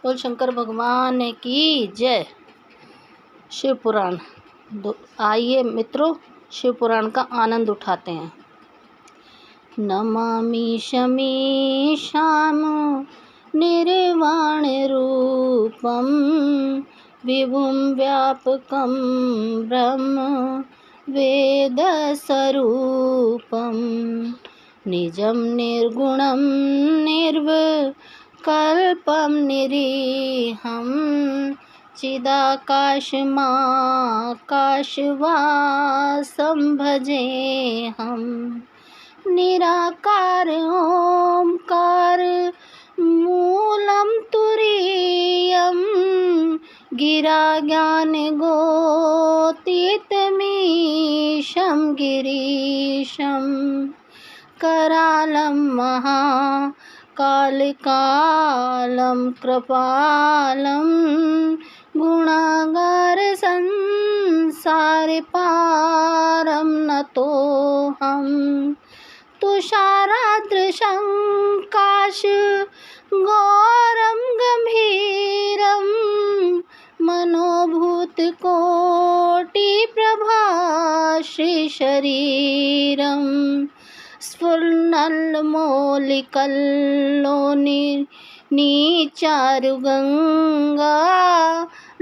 बोल शंकर भगवान की जय। शिव पुराण। आइए मित्रों, शिव पुराण का आनंद उठाते हैं। नमामि शमीशाम निर्वाण रूपम विभुम व्यापकम ब्रह्म वेद स्वरूपम निजं निर्गुणं निर्विकल्पं निरीहं चिदाकाशमाकाशवासं भजेऽहं निराकार ओंकार मूलं तुरीयं गिरा ज्ञानगोतीतमीशं गिरीशं करालं महाकालकालं कृपालं गुणागार संसारपारं नतोऽहं तुषारादृशं काशगौरं गम्भीरं मनोभूतकोटिप्रभाश्रीशरीरं स्फुरन्नल्लोलिकल्लोनिचारुगङ्गा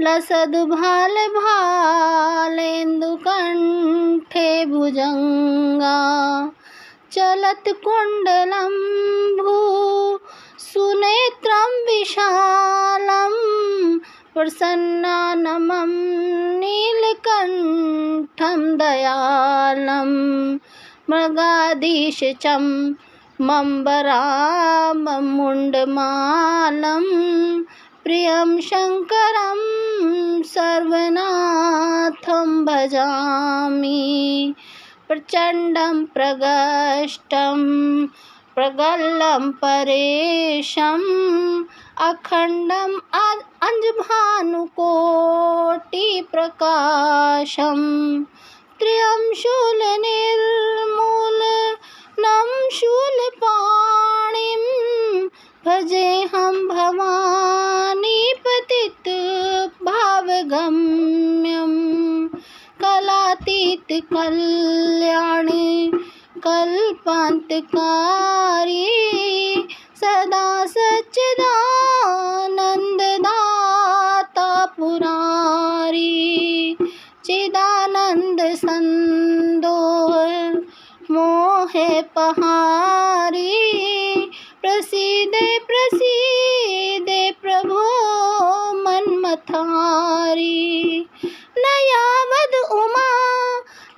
लसद्भालेन्दुकण्ठे भुजङ्गा चलत्कुण्डलं भूसुनेत्रं विशालं प्रसन्नाननं नीलकण्ठं दयालं मृगाधीशचं मम्बराममुण्डमालं प्रियं शङ्करं सर्वनाथं भजामि प्रचण्डं प्रगष्टं प्रगल्लं परेशम् अखण्डम् अञ्जभानुकोटिप्रकाशं त्र्यं शूलनिर्मूलनं शूलपाणिं भजेऽहं भवानीपतितभावगम्यं कलातीत कल्याणी कल्पान्तकारी सदा सच्चिदानन्ददाता पुरारी चिदानन्द संदोह मोहे पहारी प्रसीदे प्रसीदे प्रभो मन्मथारी न यावद उमा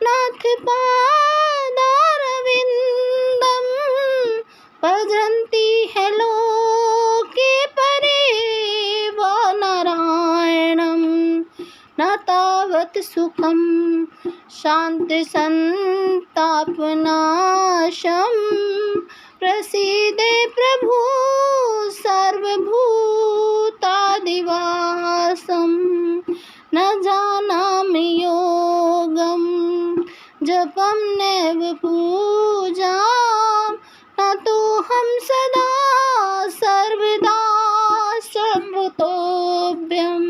नाथ पादारविन्दं भजन्ति है लोके परिव नारायणं न तावत् सुखं शान्तिसन्तापनाशं प्रसीदे प्रभु सर्वभूतादिवासं न जानामि योगं जपं नैव पूजां न तोऽहं सदा सर्वदा सर्वतोभ्यं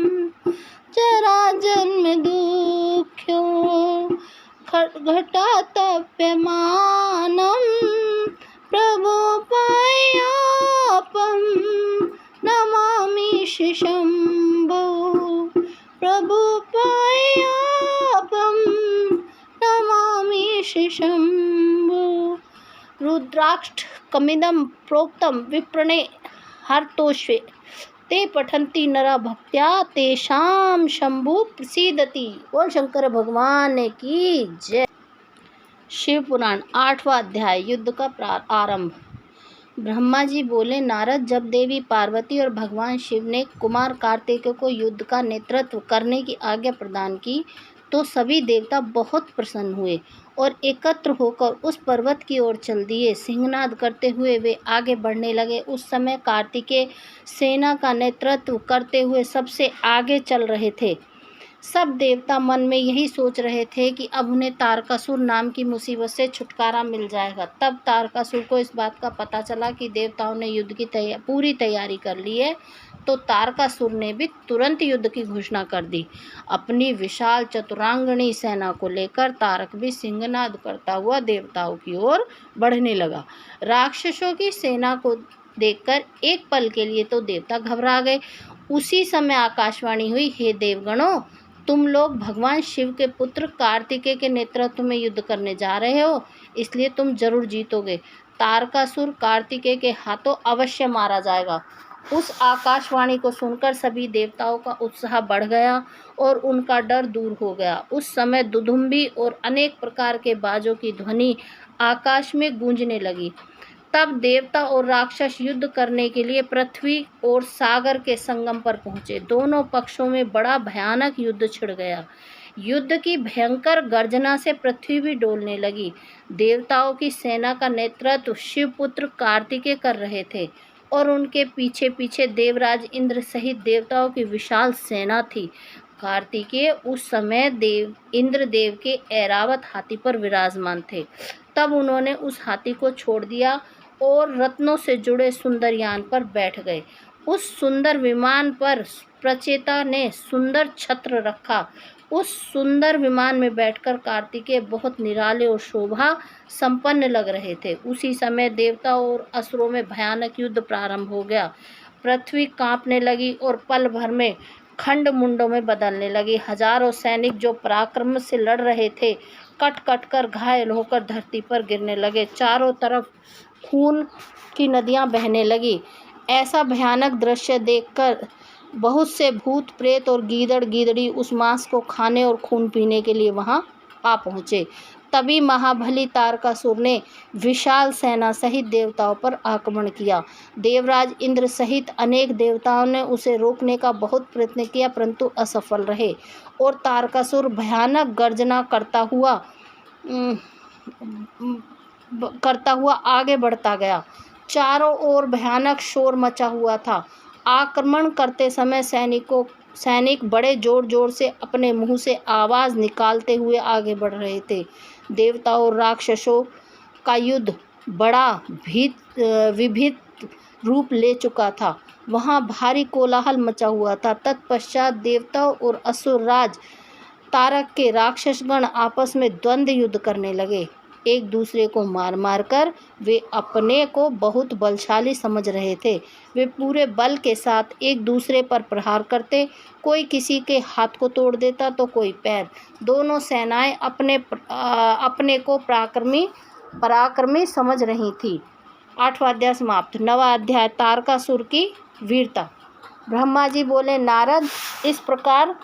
जराजन्म दुःख्यो घटातप्यमानं प्रभोपायापं नमामि शम्भो प्रभुपायापं नमामि शम्भो। रुद्राक्ष कमिदं प्रोक्तं विप्रणे हर्तोष्वे ते पठन्ति नरा भक्त्या तेषां शंभु प्रसीदति। बोल शंकर भगवान की जय। शिव पुराण 8वां अध्याय। युद्ध का आरंभ। ब्रह्मा जी बोले, नारद, जब देवी पार्वती और भगवान शिव ने कुमार कार्तिकेय को युद्ध का नेतृत्व करने की आज्ञा प्रदान की तो सभी देवता बहुत प्रसन्न हुए और एकत्र होकर उस पर्वत की ओर चल दिए। सिंहनाद करते हुए वे आगे बढ़ने लगे। उस समय कार्तिकेय सेना का नेतृत्व करते हुए सबसे आगे चल रहे थे। सब देवता मन में यही सोच रहे थे कि अब उन्हें तारकासुर नाम की मुसीबत से छुटकारा मिल जाएगा। तब तारकासुर को इस बात का पता चला कि देवताओं ने युद्ध की पूरी तैयारी कर ली है, तो तारकासुर ने भी तुरंत युद्ध की घोषणा कर दी। अपनी विशाल चतुरांगणी सेना को लेकर तारक भी सिंहनाद करता हुआ देवताओं की ओर बढ़ने लगा। राक्षसों की सेना को देखकर एक पल के लिए तो देवता घबरा गए। उसी समय आकाशवाणी हुई, हे देवगणों, तुम लोग भगवान शिव के पुत्र कार्तिकेय के नेतृत्व में युद्ध करने जा रहे हो, इसलिए तुम जरूर जीतोगे। तारकासुर कार्तिकेय के हाथों अवश्य मारा जाएगा। उस आकाशवाणी को सुनकर सभी देवताओं का उत्साह बढ़ गया और उनका डर दूर हो गया। उस समय दुदुम्बी और अनेक प्रकार के बाजों की ध्वनि आकाश में गूंजने लगी। तब देवता और राक्षस युद्ध करने के लिए पृथ्वी और सागर के संगम पर पहुंचे। दोनों पक्षों में बड़ा भयानक युद्ध छिड़ गया। युद्ध की भयंकर गर्जना से पृथ्वी भी डोलने लगी। देवताओं की सेना का नेतृत्व शिवपुत्र कार्तिकेय कर रहे थे और उनके पीछे पीछे देवराज इंद्र सहित देवताओं की विशाल सेना थी। कार्तिकेय उस समय इंद्रदेव के ऐरावत हाथी पर विराजमान थे। तब उन्होंने उस हाथी को छोड़ दिया और रत्नों से जुड़े सुंदर यान पर बैठ गए। उस सुंदर विमान पर प्रचेता ने सुंदर छत्र रखा। उस सुंदर विमान में बैठकर कार्तिकेय बहुत निराले और शोभा संपन्न लग रहे थे। उसी समय देवताओं और असुरों में भयानक युद्ध प्रारंभ हो गया। पृथ्वी कांपने लगी और पल भर में खंड मुंडों में बदलने लगी। हजारों सैनिक जो पराक्रम से लड़ रहे थे, कट कट कर घायल होकर धरती पर गिरने लगे। चारों तरफ खून की नदियां बहने लगी। ऐसा भयानक दृश्य देखकर बहुत से भूत प्रेत और गीदड़ गीदड़ी उस मांस को खाने और खून पीने के लिए वहां आ पहुंचे। तभी महाबली तारकासुर ने विशाल सेना सहित देवताओं पर आक्रमण किया। देवराज इंद्र सहित अनेक देवताओं ने उसे रोकने का बहुत प्रयत्न किया, परंतु असफल रहे और तारकासुर भयानक गर्जना करता हुआ आगे बढ़ता गया। चारों ओर भयानक शोर मचा हुआ था। आक्रमण करते समय सैनिक बड़े जोर जोर से अपने मुंह से आवाज़ निकालते हुए आगे बढ़ रहे थे। देवताओं और राक्षसों का युद्ध बड़ा विभीत रूप ले चुका था। वहाँ भारी कोलाहल मचा हुआ था। तत्पश्चात देवताओं और असुर राज तारक के राक्षसगण आपस में द्वंद्व युद्ध करने लगे। एक दूसरे को मार मार कर वे अपने को बहुत बलशाली समझ रहे थे। वे पूरे बल के साथ एक दूसरे पर प्रहार करते। कोई किसी के हाथ को तोड़ देता तो कोई पैर। दोनों सेनाएं अपने को पराक्रमी समझ रही थी। 8वां अध्याय समाप्त। 9वां अध्याय तारकासुर की वीरता। ब्रह्मा जी बोले, नारद, इस प्रकार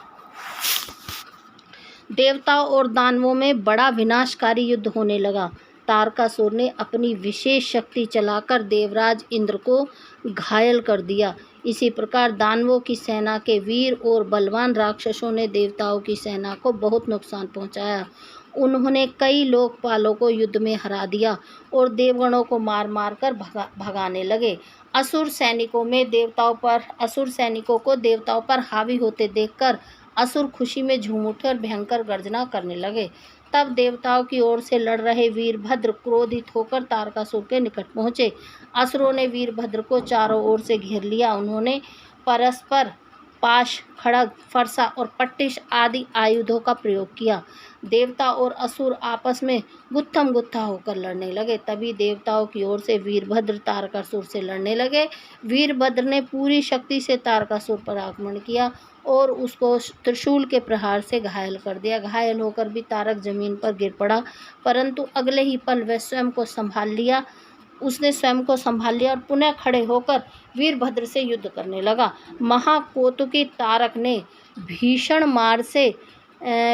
देवताओं और दानवों में बड़ा विनाशकारी युद्ध होने लगा। तारकासुर ने अपनी विशेष शक्ति चलाकर देवराज इंद्र को घायल कर दिया। इसी प्रकार दानवों की सेना के वीर और बलवान राक्षसों ने देवताओं की सेना को बहुत नुकसान पहुंचाया। उन्होंने कई लोकपालों को युद्ध में हरा दिया और देवगणों को मार मार कर भगाने लगे। असुर सैनिकों को देवताओं पर हावी होते देखकर असुर खुशी में झूम उठे और भयंकर गर्जना करने लगे। तब देवताओं की ओर से लड़ रहे वीरभद्र क्रोधित होकर तारकासुर के निकट पहुंचे। असुरों ने वीरभद्र को चारों ओर से घेर लिया। उन्होंने परस्पर पाश, खड्ग, फरसा और पट्टिश आदि आयुधों का प्रयोग किया। देवता और असुर आपस में गुत्थम गुत्था होकर लड़ने लगे। तभी देवताओं की ओर से वीरभद्र तारकासुर से लड़ने लगे। वीरभद्र ने पूरी शक्ति से तारकासुर पर आक्रमण किया और उसको त्रिशूल के प्रहार से घायल कर दिया। घायल होकर भी तारक जमीन पर गिर पड़ा, परंतु अगले ही पल वह स्वयं को संभाल लिया और पुनः खड़े होकर वीरभद्र से युद्ध करने लगा। महाकोतुकी तारक ने भीषण मार से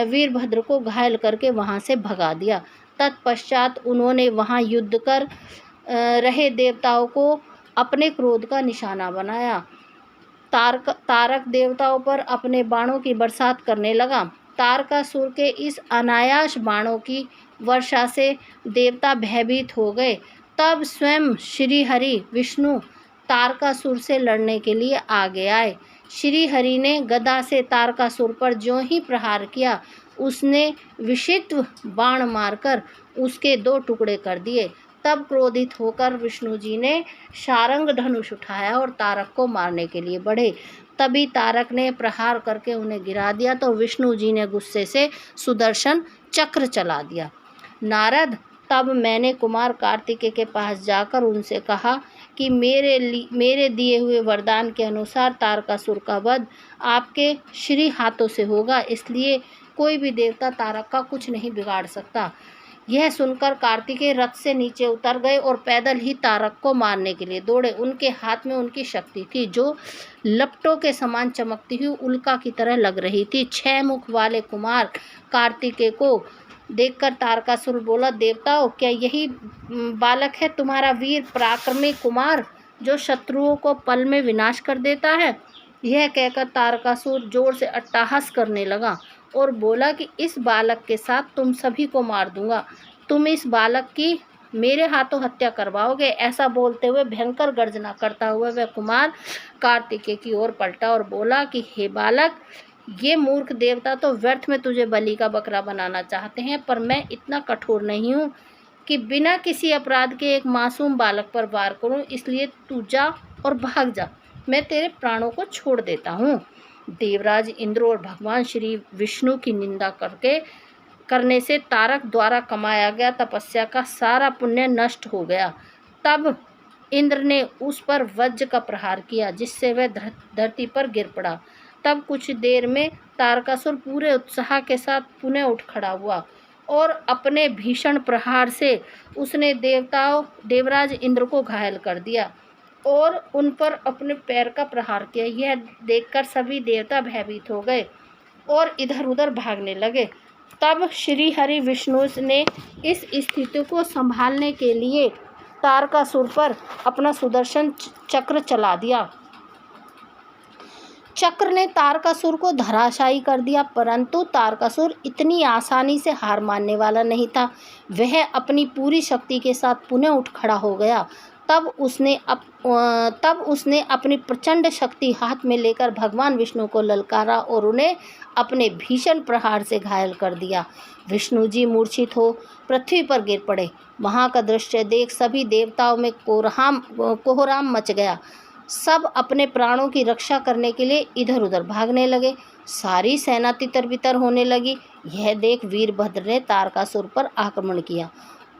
वीरभद्र को घायल करके वहां से भगा दिया। तत्पश्चात उन्होंने वहां युद्ध कर रहे देवताओं को अपने क्रोध का निशाना बनाया। तारक देवताओं पर अपने बाणों की बरसात करने लगा। तारकासुर के इस अनायास बाणों की वर्षा से देवता भयभीत हो गए। तब स्वयं श्री हरि विष्णु तारकासुर से लड़ने के लिए आगे आए। श्री हरि ने गदा से तारकासुर पर ज्यों ही प्रहार किया, उसने विषिक्त बाण मारकर उसके 2 टुकड़े कर दिए। तब क्रोधित होकर विष्णु जी ने शारंग धनुष उठाया और तारक को मारने के लिए बढ़े। तभी तारक ने प्रहार करके उन्हें गिरा दिया तो विष्णु जी ने गुस्से से सुदर्शन चक्र चला दिया। नारद, तब मैंने कुमार कार्तिकेय के पास जाकर उनसे कहा कि मेरे दिए हुए वरदान के अनुसार तारकासुर का वध आपके श्री हाथों से होगा, इसलिए कोई भी देवता तारक का कुछ नहीं बिगाड़ सकता। यह सुनकर कार्तिकेय रथ से नीचे उतर गए और पैदल ही तारक को मारने के लिए दौड़े। उनके हाथ में उनकी शक्ति थी जो लपटों के समान चमकती हुई उल्का की तरह लग रही थी। 6 मुख वाले कुमार कार्तिकेय को देखकर तारकासुर बोला, देवताओं, क्या यही बालक है तुम्हारा वीर पराक्रमी कुमार जो शत्रुओं को पल में विनाश कर देता है? यह कहकर तारकासुर जोर से अट्टहास करने लगा और बोला कि इस बालक के साथ तुम सभी को मार दूंगा। तुम इस बालक की मेरे हाथों हत्या करवाओगे। ऐसा बोलते हुए भयंकर गर्जना करता हुआ वह कुमार कार्तिकेय की ओर पलटा और बोला कि हे बालक, ये मूर्ख देवता तो व्यर्थ में तुझे बलि का बकरा बनाना चाहते हैं, पर मैं इतना कठोर नहीं हूँ कि बिना किसी अपराध के एक मासूम बालक पर वार करूँ। इसलिए तू जा और भाग जा, मैं तेरे प्राणों को छोड़ देता हूँ। देवराज इंद्र और भगवान श्री विष्णु की निंदा करने से तारक द्वारा कमाया गया तपस्या का सारा पुण्य नष्ट हो गया। तब इंद्र ने उस पर वज्र का प्रहार किया जिससे वह धरती पर गिर पड़ा। तब कुछ देर में तारकासुर पूरे उत्साह के साथ पुनः उठ खड़ा हुआ और अपने भीषण प्रहार से उसने देवराज इंद्र को घायल कर दिया और उन पर अपने पैर का प्रहार किया। यह देखकर सभी देवता भयभीत हो गए और इधर उधर भागने लगे। तब श्री हरि विष्णु ने इस स्थिति को संभालने के लिए तारकासुर पर अपना सुदर्शन चक्र चला दिया। चक्र ने तारकासुर को धराशायी कर दिया, परंतु तारकासुर इतनी आसानी से हार मानने वाला नहीं था। वह अपनी पूरी शक्ति के साथ पुनः उठ खड़ा हो गया। तब उसने अपनी प्रचंड शक्ति हाथ में लेकर भगवान विष्णु को ललकारा और उन्हें अपने भीषण प्रहार से घायल कर दिया। विष्णु जी मूर्छित हो पृथ्वी पर गिर पड़े। वहाँ का दृश्य देख सभी देवताओं में कोहराम मच गया। सब अपने प्राणों की रक्षा करने के लिए इधर उधर भागने लगे। सारी सेना तितर बितर होने लगी। यह देख वीरभद्र ने तारकासुर पर आक्रमण किया।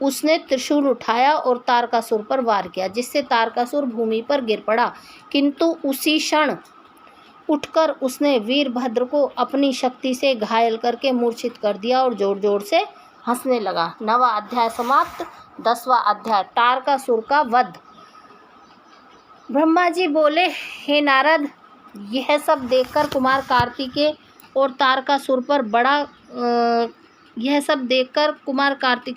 उसने त्रिशूल उठाया और तारकासुर पर वार किया, जिससे तारकासुर भूमि पर गिर पड़ा। किंतु उसी क्षण उठकर उसने वीरभद्र को अपनी शक्ति से घायल करके मूर्छित कर दिया और जोर जोर से हंसने लगा। 9वां अध्याय समाप्त। 10वां अध्याय तारकासुर का वध। ब्रह्मा जी बोले, हे नारद, यह सब देखकर कुमार कार्तिकेय और तारकासुर पर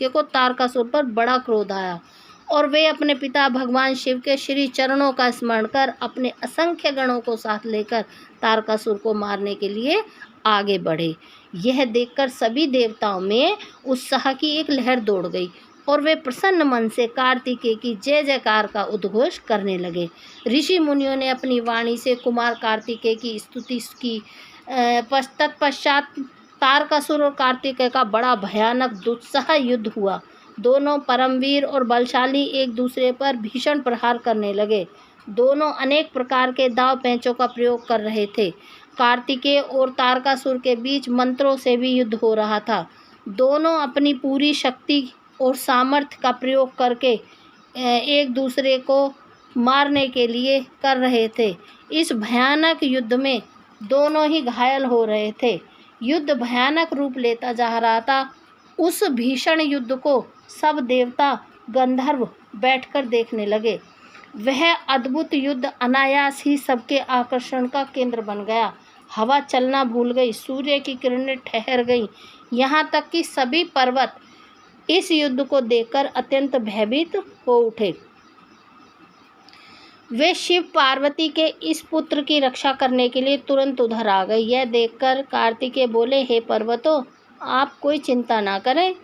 को तारकासुर पर बड़ा क्रोध आया और वे अपने पिता भगवान शिव के श्री चरणों का स्मरण कर अपने असंख्य गणों को साथ लेकर तारकासुर को मारने के लिए आगे बढ़े। यह देखकर सभी देवताओं में उत्साह की एक लहर दौड़ गई और वे प्रसन्न मन से कार्तिकेय की जय जयकार का उद्घोष करने लगे। ऋषि मुनियों ने अपनी वाणी से कुमार कार्तिकेय की स्तुति की। तत्पश्चात तारकासुर और कार्तिकेय का बड़ा भयानक दुस्सह युद्ध हुआ। दोनों परमवीर और बलशाली एक दूसरे पर भीषण प्रहार करने लगे। दोनों अनेक प्रकार के दाव पेंचों का प्रयोग कर रहे थे। कार्तिकेय और तारकासुर के बीच मंत्रों से भी युद्ध हो रहा था। दोनों अपनी पूरी शक्ति और सामर्थ्य का प्रयोग करके एक दूसरे को मारने के लिए कर रहे थे। इस भयानक युद्ध में दोनों ही घायल हो रहे थे। युद्ध भयानक रूप लेता जा रहा था। उस भीषण युद्ध को सब देवता गंधर्व बैठकर देखने लगे। वह अद्भुत युद्ध अनायास ही सबके आकर्षण का केंद्र बन गया। हवा चलना भूल गई, सूर्य की किरणें ठहर गईं, यहाँ तक कि सभी पर्वत इस युद्ध को देखकर अत्यंत भयभीत हो उठे। वे शिव पार्वती के इस पुत्र की रक्षा करने के लिए तुरंत उधर आ गए। यह देखकर कार्तिकेय बोले, हे पर्वतों, आप कोई चिंता ना करें।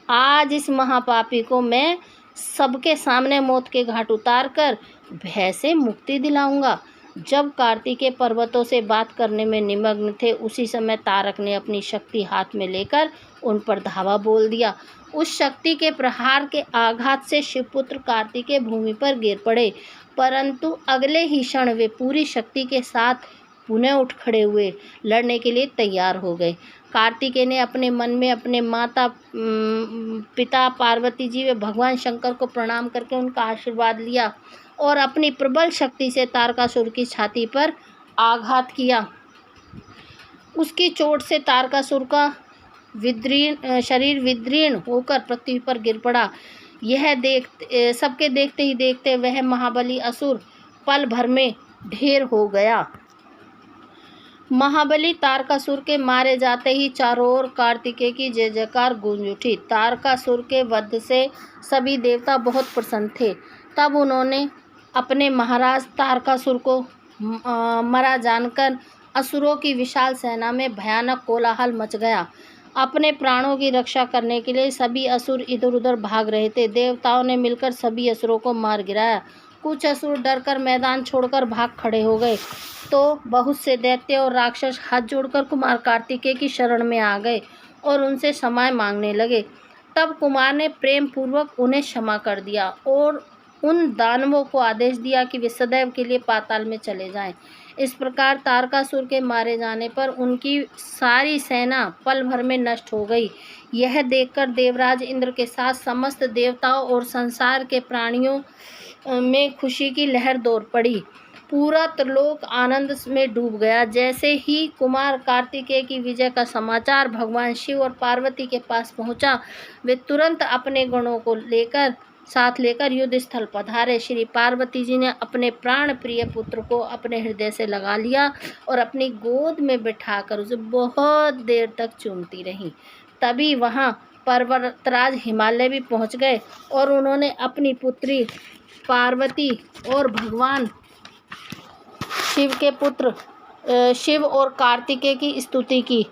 आज इस महापापी को मैं सबके सामने मौत के घाट उतार कर भय से मुक्ति दिलाऊंगा। जब कार्तिकेय पर्वतों से बात करने में निमग्न थे, उसी समय तारक ने अपनी शक्ति हाथ में लेकर उन पर धावा बोल दिया। उस शक्ति के प्रहार के आघात से शिवपुत्र कार्तिकेय भूमि पर गिर पड़े, परंतु अगले ही क्षण वे पूरी शक्ति के साथ पुनः उठ खड़े हुए, लड़ने के लिए तैयार हो गए। कार्तिकेय ने अपने मन में अपने माता पिता पार्वती जी व भगवान शंकर को प्रणाम करके उनका आशीर्वाद लिया और अपनी प्रबल शक्ति से तारकासुर की छाती पर आघात किया। उसकी चोट से तारकासुर का शरीर विदीर्ण होकर पृथ्वी पर गिर पड़ा। सबके देखते ही देखते वह महाबली असुर पल भर में ढेर हो गया। महाबली तारकासुर के मारे जाते ही चारों ओर कार्तिकेय की जय जयकार गूंज उठी। तारकासुर के वध से सभी देवता बहुत प्रसन्न थे। तब उन्होंने अपने महाराज तारकासुर को मरा जानकर असुरों की विशाल सेना में भयानक कोलाहल मच गया। अपने प्राणों की रक्षा करने के लिए सभी असुर इधर उधर भाग रहे थे। देवताओं ने मिलकर सभी असुरों को मार गिराया। कुछ असुर डरकर मैदान छोड़कर भाग खड़े हो गए, तो बहुत से दैत्य और राक्षस हाथ जोड़कर कुमार कार्तिकेय की शरण में आ गए और उनसे क्षमा मांगने लगे। तब कुमार ने प्रेम पूर्वक उन्हें क्षमा कर दिया और उन दानवों को आदेश दिया कि वे सदैव के लिए पाताल में चले जाएं। इस प्रकार तारकासुर के मारे जाने पर उनकी सारी सेना पल भर में नष्ट हो गई। यह देखकर देवराज इंद्र के साथ समस्त देवताओं और संसार के प्राणियों में खुशी की लहर दौड़ पड़ी। पूरा त्रिलोक आनंद में डूब गया। जैसे ही कुमार कार्तिकेय की विजय का समाचार भगवान शिव और पार्वती के पास पहुंचा, वे तुरंत अपने गणों को साथ लेकर युद्ध स्थल पधारे। श्री पार्वती जी ने अपने प्राण प्रिय पुत्र को अपने हृदय से लगा लिया और अपनी गोद में बिठाकर उसे बहुत देर तक चूमती रहीं। तभी वहां पर्वतराज हिमालय भी पहुंच गए और उन्होंने अपनी पुत्री पार्वती और भगवान शिव के पुत्र शिव और कार्तिकेय की स्तुति की।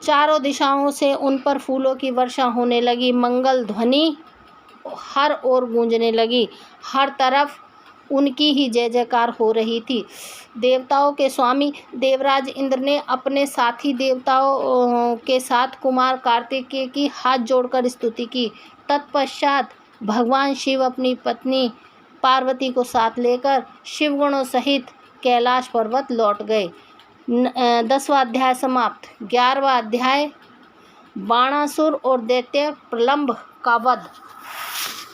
चारों दिशाओं से उन पर फूलों की वर्षा होने लगी। मंगल ध्वनि हर ओर गूंजने लगी। हर तरफ उनकी ही जय जयकार हो रही थी। देवताओं के स्वामी देवराज इंद्र ने अपने साथी देवताओं के साथ कुमार कार्तिकेय की हाथ जोड़कर स्तुति की। तत्पश्चात भगवान शिव अपनी पत्नी पार्वती को साथ लेकर शिवगणों सहित कैलाश पर्वत लौट गए। 10वां अध्याय समाप्त। 11वां अध्याय बाणासुर और दैत्य प्रलंब का वध।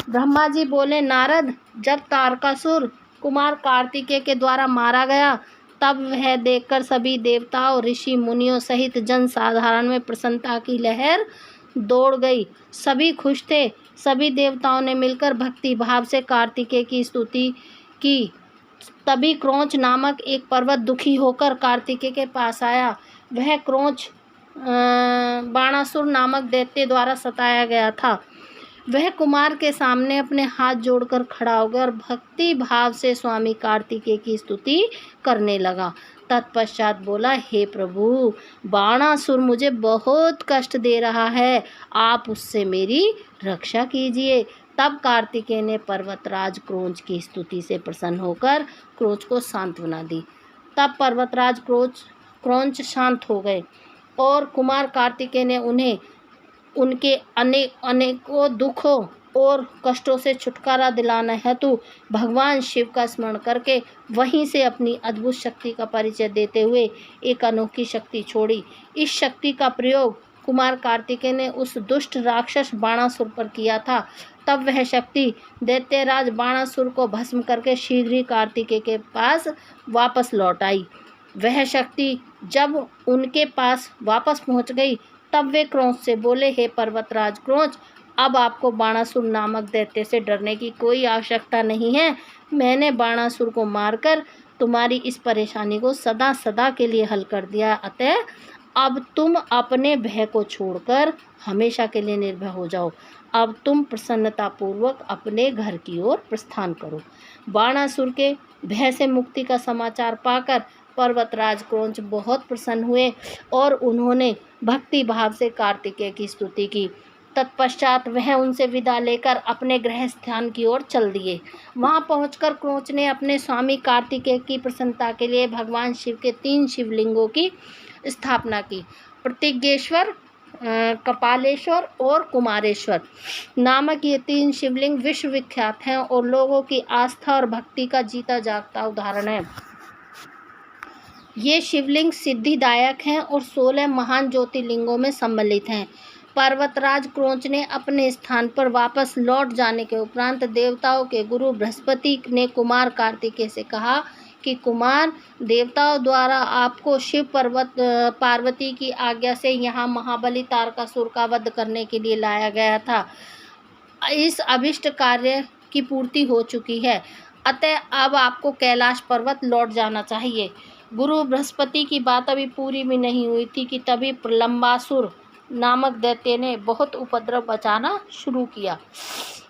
ब्रह्मा जी बोले, नारद, जब तारकासुर कुमार कार्तिकेय के द्वारा मारा गया, तब वह देखकर सभी देवताओं, ऋषि मुनियों सहित जन साधारण में प्रसन्नता की लहर दौड़ गई। सभी खुश थे। सभी देवताओं ने मिलकर भक्ति भाव से कार्तिकेय की स्तुति की। तभी क्रौंच नामक एक पर्वत दुखी होकर कार्तिकेय के पास आया। वह क्रौंच बाणासुर नामक दैत्य द्वारा सताया गया था। वह कुमार के सामने अपने हाथ जोड़कर खड़ा हो गया और भक्ति भाव से स्वामी कार्तिकेय की स्तुति करने लगा। तत्पश्चात बोला, हे प्रभु, बाणासुर मुझे बहुत कष्ट दे रहा है, आप उससे मेरी रक्षा कीजिए। तब कार्तिकेय ने पर्वतराज क्रौंच की स्तुति से प्रसन्न होकर क्रौंच को सांत्वना दी। तब पर्वतराज क्रौंच शांत हो गए और कुमार कार्तिकेय ने उन्हें उनके अनेकों दुखों और कष्टों से छुटकारा दिलाना हेतु भगवान शिव का स्मरण करके वहीं से अपनी अद्भुत शक्ति का परिचय देते हुए एक अनोखी शक्ति छोड़ी। इस शक्ति का प्रयोग कुमार कार्तिकेय ने उस दुष्ट राक्षस बाणासुर पर किया था। तब वह शक्ति दैत्यराज बाणासुर को भस्म करके शीघ्र ही कार्तिकेय के पास वापस लौट आई। वह शक्ति जब उनके पास वापस पहुंच गई, तब वे क्रौंच से बोले, हे पर्वतराज क्रौंच, अब आपको बाणासुर नामक दैत्य से डरने की कोई आवश्यकता नहीं है। मैंने बाणासुर को मारकर तुम्हारी इस परेशानी को सदा सदा के लिए हल कर दिया। अतः अब तुम अपने भय को छोड़कर हमेशा के लिए निर्भय हो जाओ। अब तुम प्रसन्नतापूर्वक अपने घर की ओर प्रस्थान करो। बाणासुर के भय से मुक्ति का समाचार पाकर पर्वतराज क्रौंच बहुत प्रसन्न हुए और उन्होंने भक्ति भाव से कार्तिकेय की स्तुति की। तत्पश्चात वह उनसे विदा लेकर अपने गृह स्थान की ओर चल दिए। वहां पहुंचकर क्रोंच ने अपने स्वामी कार्तिकेय की प्रसन्नता के लिए भगवान शिव के 3 शिवलिंगों की स्थापना की। प्रतिज्ञेश्वर, कपालेश्वर और कुमारेश्वर नामक ये 3 शिवलिंग विश्वविख्यात हैं और लोगों की आस्था और भक्ति का जीता जागता उदाहरण है। ये शिवलिंग सिद्धिदायक हैं और 16 महान ज्योतिर्लिंगों में सम्मिलित हैं। पर्वतराज क्रोंच ने अपने स्थान पर वापस लौट जाने के उपरांत देवताओं के गुरु बृहस्पति ने कुमार कार्तिकेय से कहा कि कुमार, देवताओं द्वारा आपको शिव पार्वती की आज्ञा से यहाँ महाबली तारकासुर का वध करने के लिए लाया गया था। इस अभिष्ट कार्य की पूर्ति हो चुकी है, अतः अब आपको कैलाश पर्वत लौट जाना चाहिए। गुरु बृहस्पति की बात अभी पूरी भी नहीं हुई थी कि तभी प्रलंबासुर नामक दैत्य ने बहुत उपद्रव मचाना शुरू किया,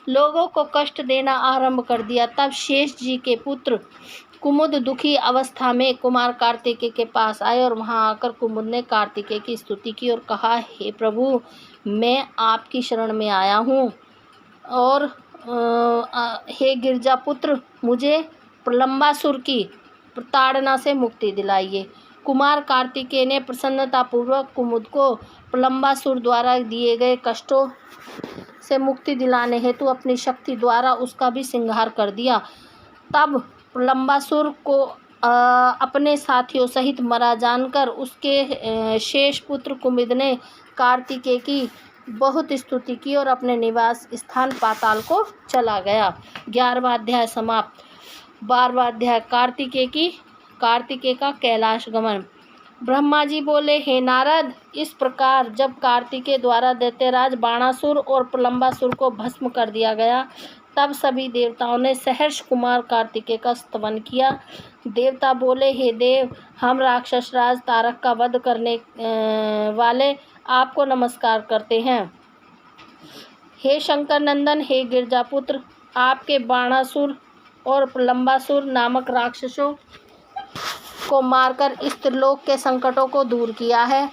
लोगों को कष्ट देना आरंभ कर दिया। तब शेष जी के पुत्र कुमुद दुखी अवस्था में कुमार कार्तिकेय के पास आए और वहां आकर कुमुद ने कार्तिकेय की स्तुति की और कहा, हे प्रभु, मैं आपकी शरण में आया हूँ और हे गिरजापुत्र, मुझे प्रलंबासुर की प्रताड़ना से मुक्ति दिलाइए। कुमार कार्तिकेय ने प्रसन्नतापूर्वक कुमुद को प्रलंबासुर द्वारा दिए गए कष्टों से मुक्ति दिलाने हेतु अपनी शक्ति द्वारा उसका भी संहार कर दिया। तब प्रलंबासुर को अपने साथियों सहित मरा जानकर उसके शेष पुत्र कुमुद ने कार्तिकेय की बहुत स्तुति की और अपने निवास स्थान पाताल को चला गया। 11वां अध्याय समाप्त। 12वां अध्याय कार्तिकेय का कैलाश गमन। ब्रह्मा जी बोले, हे नारद, इस प्रकार जब कार्तिकेय द्वारा दैत्यराज बाणासुर और प्रलंबासुर को भस्म कर दिया गया, तब सभी देवताओं ने सहर्ष कुमार कार्तिकेय का स्तवन किया। देवता बोले, हे देव, हम राक्षस राज तारक का वध करने वाले आपको नमस्कार करते हैं। हे शंकर नंदन, हे गिरजापुत्र, आपके बाणासुर और प्रलंबासुर नामक राक्षसों को मारकर इस त्रिलोक के संकटों को दूर किया है।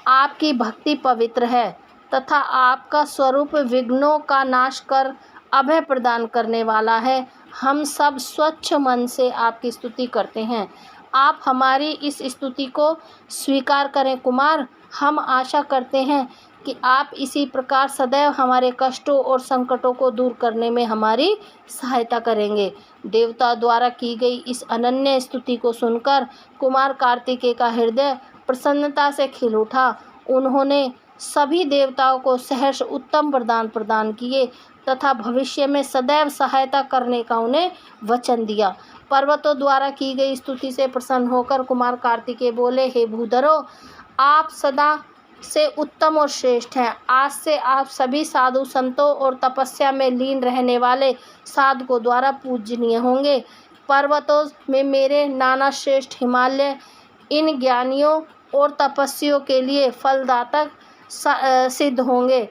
आपकी भक्ति पवित्र है तथा आपका स्वरूप विघ्नों का नाश कर अभय प्रदान करने वाला है। हम सब स्वच्छ मन से आपकी स्तुति करते हैं। आप हमारी इस स्तुति को स्वीकार करें कुमार। हम आशा करते हैं कि आप इसी प्रकार सदैव हमारे कष्टों और संकटों को दूर करने में हमारी सहायता करेंगे। देवता द्वारा की गई इस अनन्य स्तुति को सुनकर कुमार कार्तिकेय का हृदय प्रसन्नता से खिल उठा। उन्होंने सभी देवताओं को सहर्ष उत्तम वरदान प्रदान किए तथा भविष्य में सदैव सहायता करने का उन्हें वचन दिया। पर्वतों द्वारा की गई स्तुति से प्रसन्न होकर कुमार कार्तिकेय बोले, हे भूधरो, आप सदा से उत्तम और श्रेष्ठ हैं। आज से आप सभी साधु संतों और तपस्या में लीन रहने वाले साधकों द्वारा पूजनीय होंगे। पर्वतों में मेरे नाना श्रेष्ठ हिमालय इन ज्ञानियों और तपस्वियों के लिए फलदातक सिद्ध होंगे।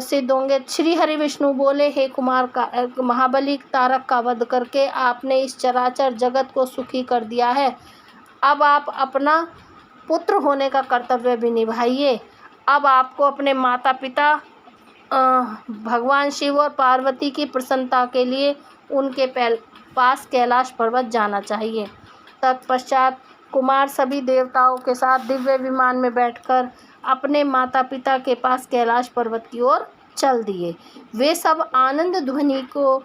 श्री हरि विष्णु बोले, हे कुमार का महाबली तारक का वध करके आपने इस चराचर जगत को सुखी कर दिया है। अब आप अपना पुत्र होने का कर्तव्य भी निभाइए। अब आपको अपने माता पिता भगवान शिव और पार्वती की प्रसन्नता के लिए उनके पास कैलाश पर्वत जाना चाहिए। तत्पश्चात कुमार सभी देवताओं के साथ दिव्य विमान में बैठकर अपने माता पिता के पास कैलाश पर्वत की ओर चल दिए। वे सब आनंद ध्वनि को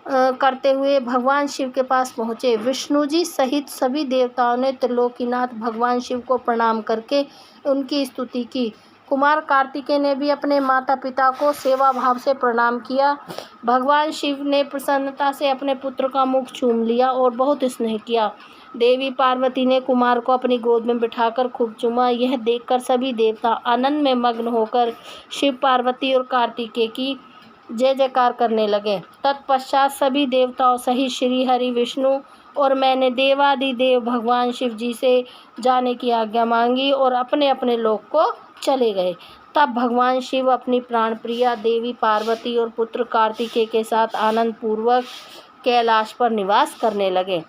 करते हुए भगवान शिव के पास पहुँचे। विष्णु जी सहित सभी देवताओं ने त्रिलोकीनाथ भगवान शिव को प्रणाम करके उनकी स्तुति की। कुमार कार्तिकेय ने भी अपने माता पिता को सेवा भाव से प्रणाम किया। भगवान शिव ने प्रसन्नता से अपने पुत्र का मुख चूम लिया और बहुत स्नेह किया। देवी पार्वती ने कुमार को अपनी गोद में बिठाकर खूब चूमा। यह देखकर सभी देवता आनंद में मग्न होकर शिव, पार्वती और कार्तिकेय की जय जयकार करने लगे। तत्पश्चात सभी देवताओं सहित श्री हरि विष्णु और मैंने देवादिदेव भगवान शिव जी से जाने की आज्ञा मांगी और अपने अपने लोक को चले गए। तब भगवान शिव अपनी प्राण प्रिया देवी पार्वती और पुत्र कार्तिकेय के साथ आनंद पूर्वक कैलाश पर निवास करने लगे।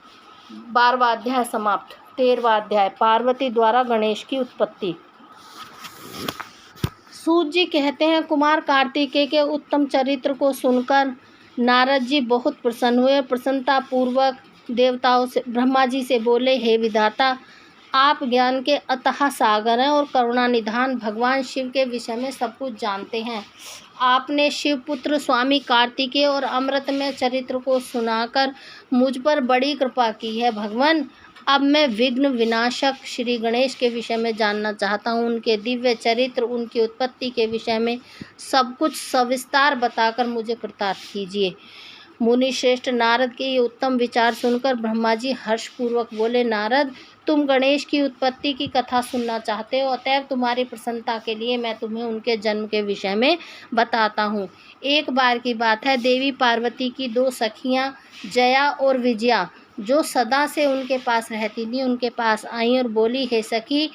12वां अध्याय समाप्त। 13वां अध्याय पार्वती द्वारा गणेश की उत्पत्ति। सूत जी कहते हैं, कुमार कार्तिकेय के उत्तम चरित्र को सुनकर नारद जी बहुत प्रसन्न हुए। प्रसन्नता पूर्वक देवताओं से ब्रह्मा जी से बोले, हे विधाता, आप ज्ञान के अथाह सागर हैं और करुणा निधान भगवान शिव के विषय में सब कुछ जानते हैं। आपने शिवपुत्र स्वामी कार्तिकेय और अमृतमय चरित्र को सुनाकर मुझ पर बड़ी कृपा की है। भगवान, अब मैं विघ्न विनाशक श्री गणेश के विषय में जानना चाहता हूँ। उनके दिव्य चरित्र, उनकी उत्पत्ति के विषय में सब कुछ सविस्तार बताकर मुझे कृतार्थ कीजिए। मुनि श्रेष्ठ नारद के ये उत्तम विचार सुनकर ब्रह्मा जी हर्षपूर्वक बोले, नारद, तुम गणेश की उत्पत्ति की कथा सुनना चाहते हो, अतएव तुम्हारी प्रसन्नता के लिए मैं तुम्हें उनके जन्म के विषय में बताता हूँ। एक बार की बात है, देवी पार्वती की 2 सखियाँ जया और विजया, जो सदा से उनके पास रहती थी, उनके पास आई और बोली, हे सखी,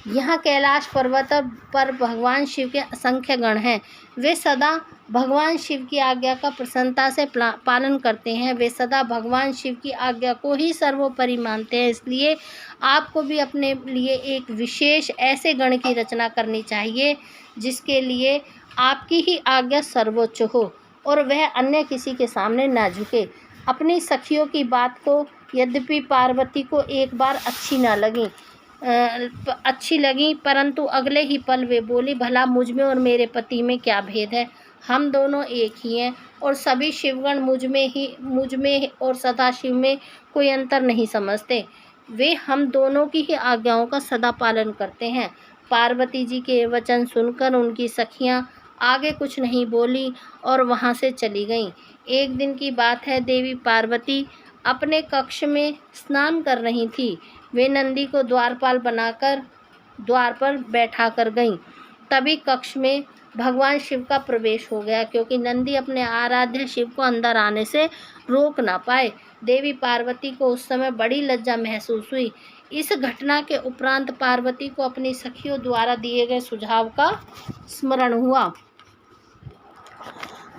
यहाँ कैलाश पर्वत पर भगवान शिव के असंख्य गण हैं। वे सदा भगवान शिव की आज्ञा का प्रसन्नता से पालन करते हैं। वे सदा भगवान शिव की आज्ञा को ही सर्वोपरि मानते हैं। इसलिए आपको भी अपने लिए एक विशेष ऐसे गण की रचना करनी चाहिए जिसके लिए आपकी ही आज्ञा सर्वोच्च हो और वह अन्य किसी के सामने ना झुके। अपनी सखियों की बात को यद्यपि पार्वती को एक बार अच्छी लगी, परंतु अगले ही पल वे बोली, भला मुझ में और मेरे पति में क्या भेद है? हम दोनों एक ही हैं और सभी शिवगण मुझ में और सदाशिव में कोई अंतर नहीं समझते। वे हम दोनों की ही आज्ञाओं का सदा पालन करते हैं। पार्वती जी के वचन सुनकर उनकी सखियां आगे कुछ नहीं बोली और वहां से चली गईं। एक दिन की बात है, देवी पार्वती अपने कक्ष में स्नान कर रही थी। वे नंदी को द्वारपाल बनाकर द्वार पर बैठा कर गईं। तभी कक्ष में भगवान शिव का प्रवेश हो गया, क्योंकि नंदी अपने आराध्य शिव को अंदर आने से रोक ना पाए। देवी पार्वती को उस समय बड़ी लज्जा महसूस हुई। इस घटना के उपरांत पार्वती को अपनी सखियों द्वारा दिए गए सुझाव का स्मरण हुआ।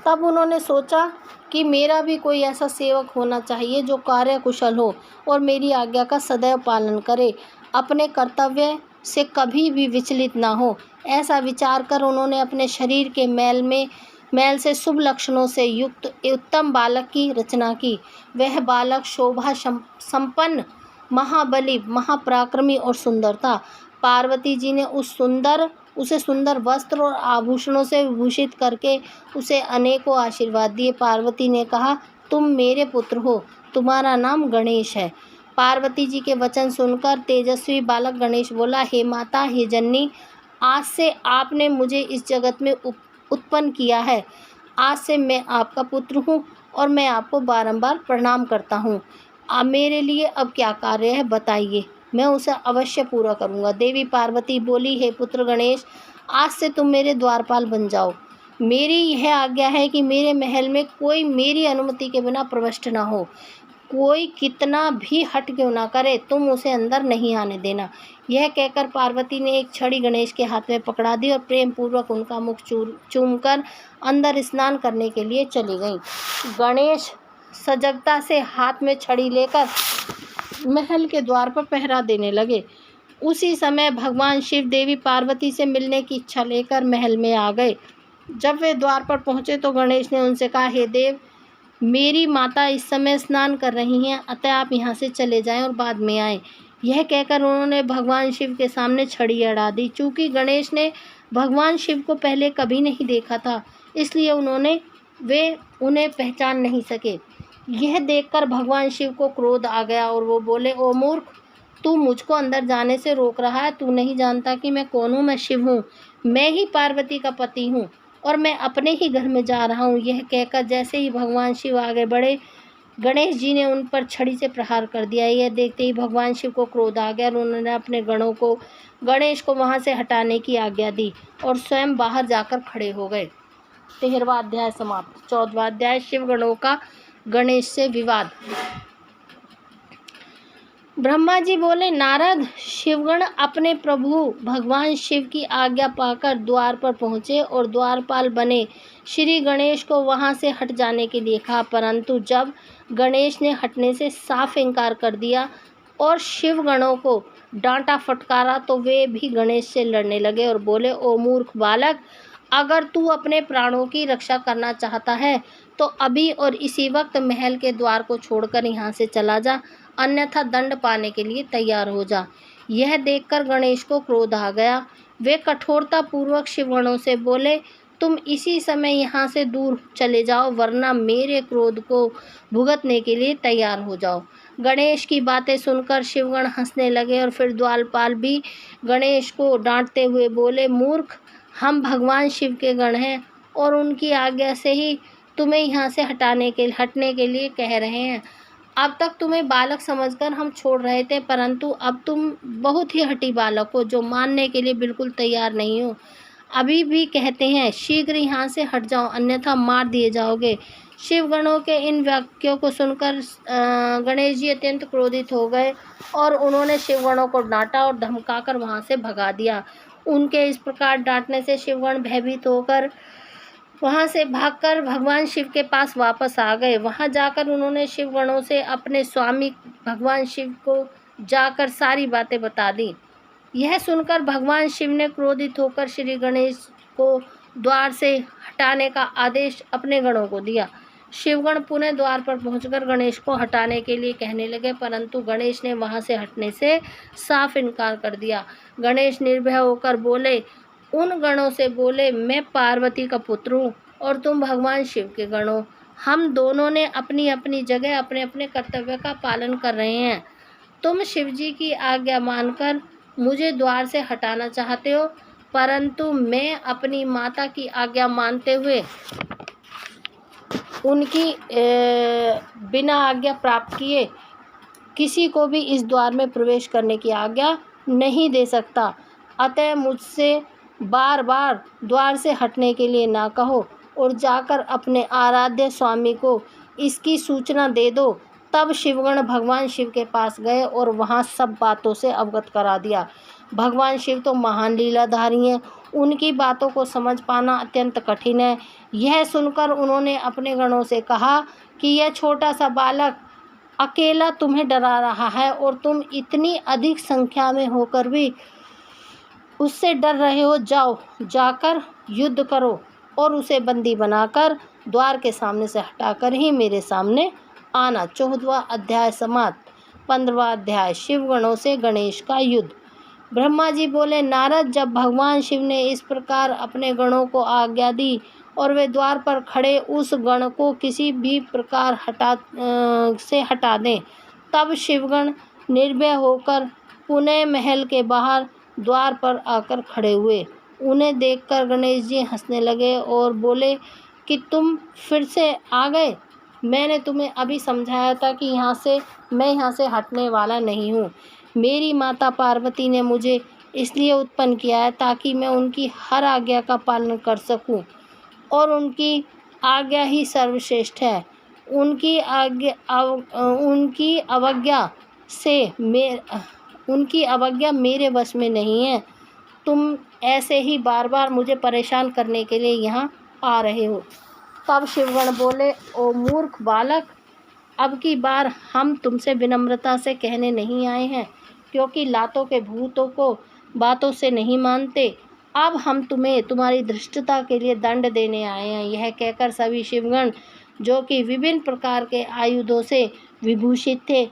तब उन्होंने सोचा कि मेरा भी कोई ऐसा सेवक होना चाहिए जो कार्य कुशल हो और मेरी आज्ञा का सदैव पालन करे, अपने कर्तव्य से कभी भी विचलित ना हो। ऐसा विचार कर उन्होंने अपने शरीर के मैल से शुभ लक्षणों से युक्त उत्तम बालक की रचना की। वह बालक शोभा संपन्न, महाबली, महापराक्रमी और सुंदर था। पार्वती जी ने उसे सुंदर वस्त्र और आभूषणों से विभूषित करके उसे अनेकों आशीर्वाद दिए। पार्वती ने कहा, तुम मेरे पुत्र हो, तुम्हारा नाम गणेश है। पार्वती जी के वचन सुनकर तेजस्वी बालक गणेश बोला, हे माता, हे जननी, आज से आपने मुझे इस जगत में उत्पन्न किया है। आज से मैं आपका पुत्र हूँ और मैं आपको बारंबार प्रणाम करता हूँ। मेरे लिए अब क्या कार्य है बताइए, मैं उसे अवश्य पूरा करूँगा। देवी पार्वती बोली, हे पुत्र गणेश, आज से तुम मेरे द्वारपाल बन जाओ। मेरी यह आज्ञा है कि मेरे महल में कोई मेरी अनुमति के बिना प्रविष्ट ना हो। कोई कितना भी हट क्यों ना करे, तुम उसे अंदर नहीं आने देना। यह कहकर पार्वती ने एक छड़ी गणेश के हाथ में पकड़ा दी और प्रेम पूर्वक उनका मुख चूमकर अंदर स्नान करने के लिए चली गईं। गणेश सजगता से हाथ में छड़ी लेकर महल के द्वार पर पहरा देने लगे। उसी समय भगवान शिव देवी पार्वती से मिलने की इच्छा लेकर महल में आ गए। जब वे द्वार पर पहुँचे तो गणेश ने उनसे कहा, हे देव, मेरी माता इस समय स्नान कर रही हैं, अतः आप यहाँ से चले जाएं और बाद में आएं। यह कहकर उन्होंने भगवान शिव के सामने छड़ी अड़ा दी। चूँकि गणेश ने भगवान शिव को पहले कभी नहीं देखा था, इसलिए वे उन्हें पहचान नहीं सके। यह देखकर भगवान शिव को क्रोध आ गया और वो बोले, ओ मूर्ख, तू मुझको अंदर जाने से रोक रहा है। तू नहीं जानता कि मैं कौन हूँ? मैं शिव हूँ, मैं ही पार्वती का पति हूँ और मैं अपने ही घर में जा रहा हूँ। यह कहकर जैसे ही भगवान शिव आगे बढ़े, गणेश जी ने उन पर छड़ी से प्रहार कर दिया। यह देखते ही भगवान शिव को क्रोध आ गया और उन्होंने अपने गणेश को वहाँ से हटाने की आज्ञा दी और स्वयं बाहर जाकर खड़े हो गए। 13वां अध्याय समाप्त। 14वां अध्याय, शिव गणों का गणेश से विवाद। ब्रह्मा जी बोले, नारद, शिवगण अपने प्रभु भगवान शिव की आज्ञा पाकर द्वार पर पहुँचे और द्वारपाल बने श्री गणेश को वहाँ से हट जाने के लिए कहा, परंतु जब गणेश ने हटने से साफ इनकार कर दिया और शिवगणों को डांटा फटकारा तो वे भी गणेश से लड़ने लगे और बोले, ओ मूर्ख बालक, अगर तू अपने प्राणों की रक्षा करना चाहता है तो अभी और इसी वक्त महल के द्वार को छोड़कर यहाँ से चला जा, अन्यथा दंड पाने के लिए तैयार हो जा। यह देखकर गणेश को क्रोध आ गया। वे कठोरता पूर्वक शिवगणों से बोले, तुम इसी समय यहाँ से दूर चले जाओ, वरना मेरे क्रोध को भुगतने के लिए तैयार हो जाओ। गणेश की बातें सुनकर शिवगण हंसने लगे और फिर द्वारपाल भी गणेश को डांटते हुए बोले, मूर्ख, हम भगवान शिव के गण हैं और उनकी आज्ञा से ही तुम्हें यहाँ से हटने के लिए कह रहे हैं। अब तक तुम्हें बालक समझकर हम छोड़ रहे थे, परंतु अब तुम बहुत ही हठी बालक हो जो मानने के लिए बिल्कुल तैयार नहीं हो। अभी भी कहते हैं, शीघ्र यहाँ से हट जाओ, अन्यथा मार दिए जाओगे। शिवगणों के इन वाक्यों को सुनकर गणेश जी अत्यंत क्रोधित हो गए और उन्होंने शिवगणों को डांटा और धमकाकर वहाँ से भगा दिया। उनके इस प्रकार डांटने से शिवगण भयभीत होकर वहाँ से भागकर भगवान शिव के पास वापस आ गए। वहाँ जाकर उन्होंने शिवगणों से अपने स्वामी भगवान शिव को जाकर सारी बातें बता दी। यह सुनकर भगवान शिव ने क्रोधित होकर श्री गणेश को द्वार से हटाने का आदेश अपने गणों को दिया। शिवगण पुनः द्वार पर पहुंचकर गणेश को हटाने के लिए कहने लगे, परंतु गणेश ने वहां से हटने से साफ इनकार कर दिया। गणेश निर्भय होकर बोले, उन गणों से बोले, मैं पार्वती का पुत्र हूँ और तुम भगवान शिव के गण हो। हम दोनों ने अपनी अपनी जगह अपने अपने कर्तव्य का पालन कर रहे हैं। तुम शिवजी की आज्ञा मानकर मुझे द्वार से हटाना चाहते हो, परंतु मैं अपनी माता की आज्ञा मानते हुए उनकी बिना आज्ञा प्राप्त किए किसी को भी इस द्वार में प्रवेश करने की आज्ञा नहीं दे सकता। अतः मुझसे बार बार द्वार से हटने के लिए ना कहो और जाकर अपने आराध्य स्वामी को इसकी सूचना दे दो। तब शिवगण भगवान शिव के पास गए और वहाँ सब बातों से अवगत करा दिया। भगवान शिव तो महान लीलाधारी हैं, उनकी बातों को समझ पाना अत्यंत कठिन है। यह सुनकर उन्होंने अपने गणों से कहा कि यह छोटा सा बालक अकेला तुम्हें डरा रहा है और तुम इतनी अधिक संख्या में होकर भी उससे डर रहे हो। जाओ, जाकर युद्ध करो और उसे बंदी बनाकर द्वार के सामने से हटाकर ही मेरे सामने आना। 14वां अध्याय समाप्त। 15वां अध्याय शिवगणों से गणेश का युद्ध। ब्रह्मा जी बोले, नारद, जब भगवान शिव ने इस प्रकार अपने गणों को आज्ञा दी और वे द्वार पर खड़े उस गण को किसी भी प्रकार हटा दें, तब शिवगण निर्भय होकर पुनः महल के बाहर द्वार पर आकर खड़े हुए। उन्हें देखकर गणेश जी हंसने लगे और बोले कि तुम फिर से आ गए। मैंने तुम्हें अभी समझाया था कि मैं यहाँ से हटने वाला नहीं हूँ। मेरी माता पार्वती ने मुझे इसलिए उत्पन्न किया है ताकि मैं उनकी हर आज्ञा का पालन कर सकूं और उनकी आज्ञा ही सर्वश्रेष्ठ है। उनकी अवज्ञा मेरे वश में नहीं है। तुम ऐसे ही बार बार मुझे परेशान करने के लिए यहाँ आ रहे हो। तब शिवगण बोले, ओ मूर्ख बालक, अब की बार हम तुमसे विनम्रता से कहने नहीं आए हैं, क्योंकि लातों के भूतों को बातों से नहीं मानते। अब हम तुम्हें तुम्हारी धृष्टता के लिए दंड देने आए हैं। यह कहकर सभी शिवगण, जो कि विभिन्न प्रकार के आयुधों से विभूषित थे,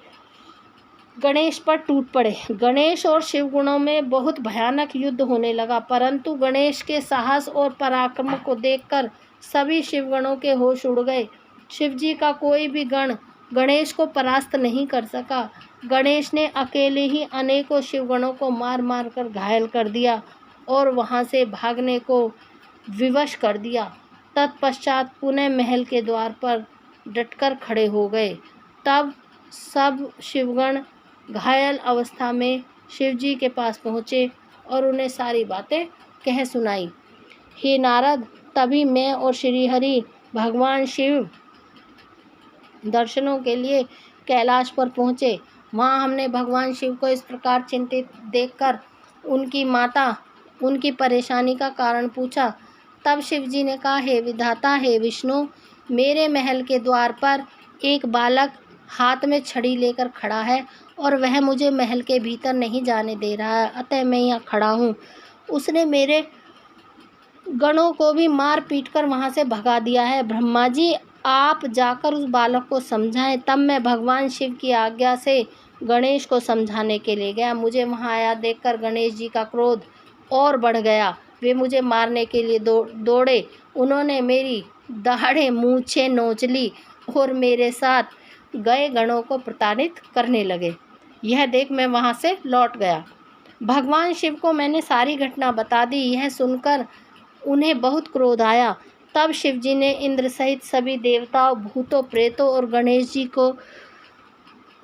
गणेश पर टूट पड़े। गणेश और शिवगणों में बहुत भयानक युद्ध होने लगा, परंतु गणेश के साहस और पराक्रम को देखकर सभी शिवगणों के होश उड़ गए। शिवजी का कोई भी गण गणेश को परास्त नहीं कर सका। गणेश ने अकेले ही अनेकों शिवगणों को मार मार कर घायल कर दिया और वहां से भागने को विवश कर दिया। तत्पश्चात पुनः महल के द्वार पर डटकर खड़े हो गए। तब सब शिवगण घायल अवस्था में शिवजी के पास पहुँचे और उन्हें सारी बातें कह सुनाई। हे नारद, तभी मैं और श्रीहरि भगवान शिव दर्शनों के लिए कैलाश पर पहुँचे। वहाँ हमने भगवान शिव को इस प्रकार चिंतित देखकर उनकी माता उनकी परेशानी का कारण पूछा। तब शिवजी ने कहा, हे विधाता, हे विष्णु, मेरे महल के द्वार पर एक बालक हाथ में छड़ी लेकर खड़ा है और वह मुझे महल के भीतर नहीं जाने दे रहा है, अतः मैं यहाँ खड़ा हूँ। उसने मेरे गणों को भी मार पीट कर वहाँ से भगा दिया है। ब्रह्मा जी, आप जाकर उस बालक को समझाएं। तब मैं भगवान शिव की आज्ञा से गणेश को समझाने के लिए गया। मुझे वहाँ आया देखकर गणेश जी का क्रोध और बढ़ गया। वे मुझे मारने के लिए दौड़े। उन्होंने मेरी दाढ़ें मूछें नोच ली और मेरे साथ गए गणों को प्रताड़ित करने लगे। यह देख मैं वहाँ से लौट गया। भगवान शिव को मैंने सारी घटना बता दी। यह सुनकर उन्हें बहुत क्रोध आया। तब शिव जी ने इंद्र सहित सभी देवताओं, भूतों, प्रेतों और गणेश जी को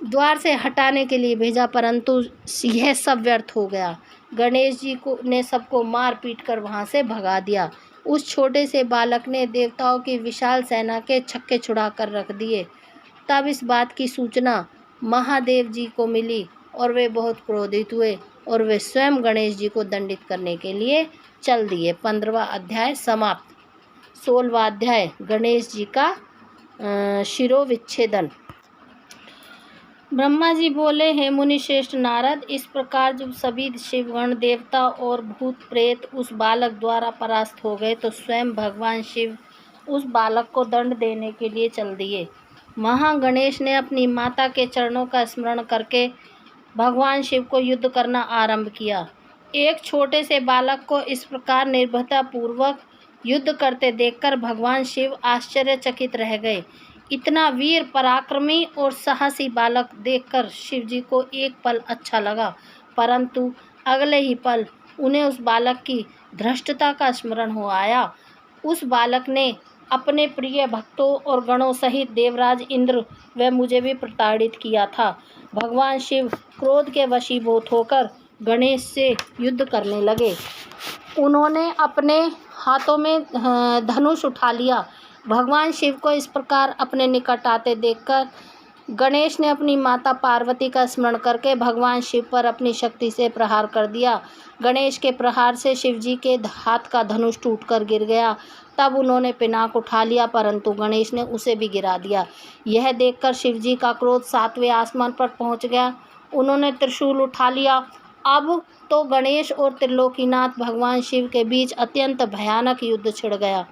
द्वार से हटाने के लिए भेजा, परंतु यह सब व्यर्थ हो गया। गणेश जी ने सबको मार पीट कर वहाँ से भगा दिया। उस छोटे से बालक ने देवताओं की विशाल सेना के छक्के छुड़ा कर रख दिए। तब इस बात की सूचना महादेव जी को मिली और वे बहुत क्रोधित हुए और वे स्वयं गणेश जी को दंडित करने के लिए चल दिए। 15वां अध्याय समाप्त। 16वां अध्याय गणेश जी का शिरोविच्छेदन। ब्रह्मा जी बोले, हे मुनि श्रेष्ठ नारद, इस प्रकार जब सभी शिवगण, देवता और भूत प्रेत उस बालक द्वारा परास्त हो गए तो स्वयं भगवान शिव उस बालक को दंड देने के लिए चल दिए। महागणेश ने अपनी माता के चरणों का स्मरण करके भगवान शिव को युद्ध करना आरंभ किया। एक छोटे से बालक को इस प्रकार निर्भयता पूर्वक युद्ध करते देखकर भगवान शिव आश्चर्यचकित रह गए। इतना वीर, पराक्रमी और साहसी बालक देखकर शिव जी को एक पल अच्छा लगा, परंतु अगले ही पल उन्हें उस बालक की धृष्टता का स्मरण हो आया। उस बालक ने अपने प्रिय भक्तों और गणों सहित देवराज इंद्र व मुझे भी प्रताड़ित किया था। भगवान शिव क्रोध के वशीभूत होकर गणेश से युद्ध करने लगे। उन्होंने अपने हाथों में धनुष उठा लिया। भगवान शिव को इस प्रकार अपने निकट आते देखकर गणेश ने अपनी माता पार्वती का स्मरण करके भगवान शिव पर अपनी शक्ति से प्रहार कर दिया। गणेश के प्रहार से शिव जी के हाथ का धनुष टूटकर गिर गया। तब उन्होंने पिनाक उठा लिया, परंतु गणेश ने उसे भी गिरा दिया। यह देखकर शिव जी का क्रोध 7वें आसमान पर पहुंच गया। उन्होंने त्रिशूल उठा लिया। अब तो गणेश और त्रिलोकीनाथ भगवान शिव के बीच अत्यंत भयानक युद्ध छिड़ गया।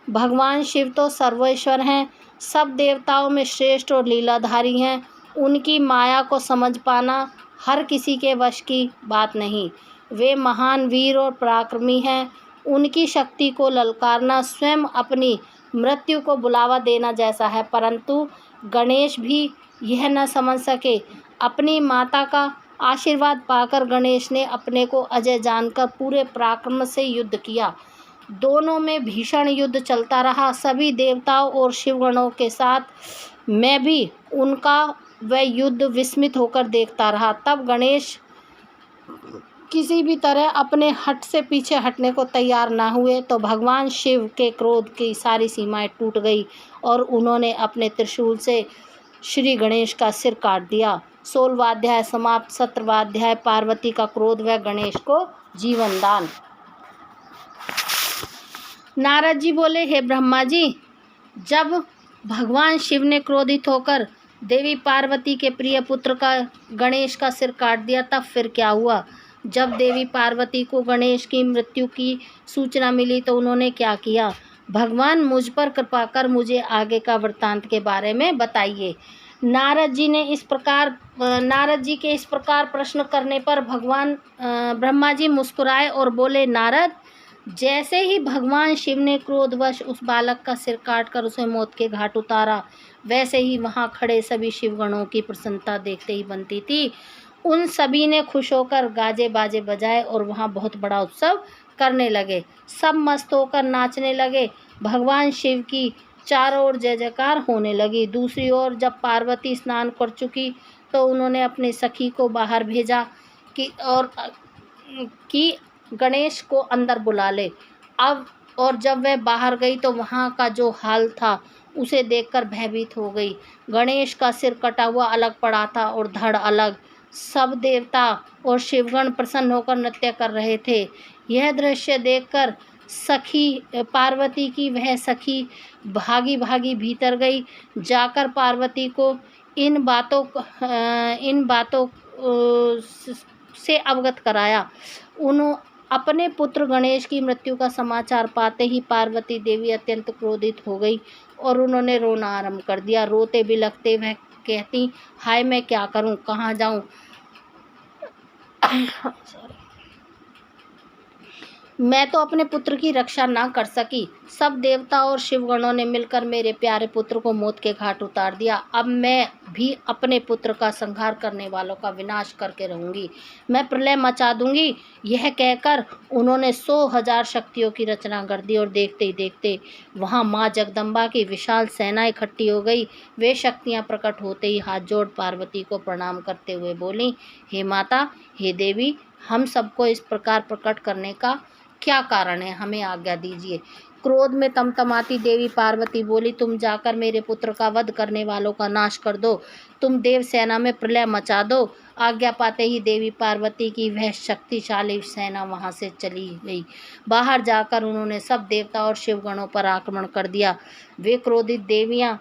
भगवान शिव तो सर्वेश्वर हैं, सब देवताओं में श्रेष्ठ और लीलाधारी हैं। उनकी माया को समझ पाना हर किसी के वश की बात नहीं। वे महान वीर और पराक्रमी हैं। उनकी शक्ति को ललकारना स्वयं अपनी मृत्यु को बुलावा देना जैसा है, परंतु गणेश भी यह न समझ सके। अपनी माता का आशीर्वाद पाकर गणेश ने अपने को अजय जानकर पूरे पराक्रम से युद्ध किया। दोनों में भीषण युद्ध चलता रहा। सभी देवताओं और शिवगणों के साथ मैं भी उनका वह युद्ध विस्मित होकर देखता रहा। तब गणेश किसी भी तरह अपने हट से पीछे हटने को तैयार ना हुए तो भगवान शिव के क्रोध की सारी सीमाएं टूट गई और उन्होंने अपने त्रिशूल से श्री गणेश का सिर काट दिया। 16वां अध्याय समाप्त। 17वां अध्याय पार्वती का क्रोध व गणेश को जीवन दान। नारद जी बोले, हे ब्रह्मा जी, जब भगवान शिव ने क्रोधित होकर देवी पार्वती के प्रिय पुत्र का गणेश का सिर काट दिया तब फिर क्या हुआ? जब देवी पार्वती को गणेश की मृत्यु की सूचना मिली तो उन्होंने क्या किया? भगवान मुझ पर कृपा कर मुझे आगे का वृत्तांत के बारे में बताइए। नारद जी के इस प्रकार प्रश्न करने पर भगवान ब्रह्मा जी मुस्कुराए और बोले, नारद, जैसे ही भगवान शिव ने क्रोधवश उस बालक का सिर काटकर उसे मौत के घाट उतारा, वैसे ही वहाँ खड़े सभी शिवगणों की प्रसन्नता देखते ही बनती थी। उन सभी ने खुश होकर गाजे बाजे बजाए और वहाँ बहुत बड़ा उत्सव करने लगे। सब मस्त होकर नाचने लगे। भगवान शिव की चारों ओर जय जयकार होने लगी। दूसरी ओर जब पार्वती स्नान कर चुकी तो उन्होंने अपनी सखी को बाहर भेजा कि गणेश को अंदर बुला ले। और जब वह बाहर गई तो वहाँ का जो हाल था उसे देखकर भयभीत हो गई। गणेश का सिर कटा हुआ अलग पड़ा था और धड़ अलग। सब देवता और शिवगण प्रसन्न होकर नृत्य कर रहे थे। यह दृश्य देखकर पार्वती की वह सखी भागी भागी भीतर गई। जाकर पार्वती को इन बातों से अवगत कराया। अपने पुत्र गणेश की मृत्यु का समाचार पाते ही पार्वती देवी अत्यंत क्रोधित हो गई और उन्होंने रोना आरंभ कर दिया। रोते बिलखते वह कहती, हाय मैं क्या करूं, कहाँ जाऊं। मैं तो अपने पुत्र की रक्षा ना कर सकी। सब देवता और शिवगणों ने मिलकर मेरे प्यारे पुत्र को मौत के घाट उतार दिया। अब मैं भी अपने पुत्र का संहार करने वालों का विनाश करके रहूंगी। मैं प्रलय मचा दूंगी। यह कहकर उन्होंने 100,000 शक्तियों की रचना कर दी और देखते ही देखते वहां माँ जगदम्बा की विशाल सेना इकट्ठी हो गई। वे शक्तियां प्रकट होते ही हाथ जोड़ पार्वती को प्रणाम करते हुए बोली, हे माता, हे देवी, हम सबको इस प्रकार प्रकट करने का क्या कारण है, हमें आज्ञा दीजिए। क्रोध में तमतमाती देवी पार्वती बोली, तुम जाकर मेरे पुत्र का वध करने वालों का नाश कर दो। तुम देव सेना में प्रलय मचा दो। आज्ञा पाते ही देवी पार्वती की वह शक्तिशाली सेना वहां से चली गई। बाहर जाकर उन्होंने सब देवता और शिवगणों पर आक्रमण कर दिया। वे क्रोधित देवियां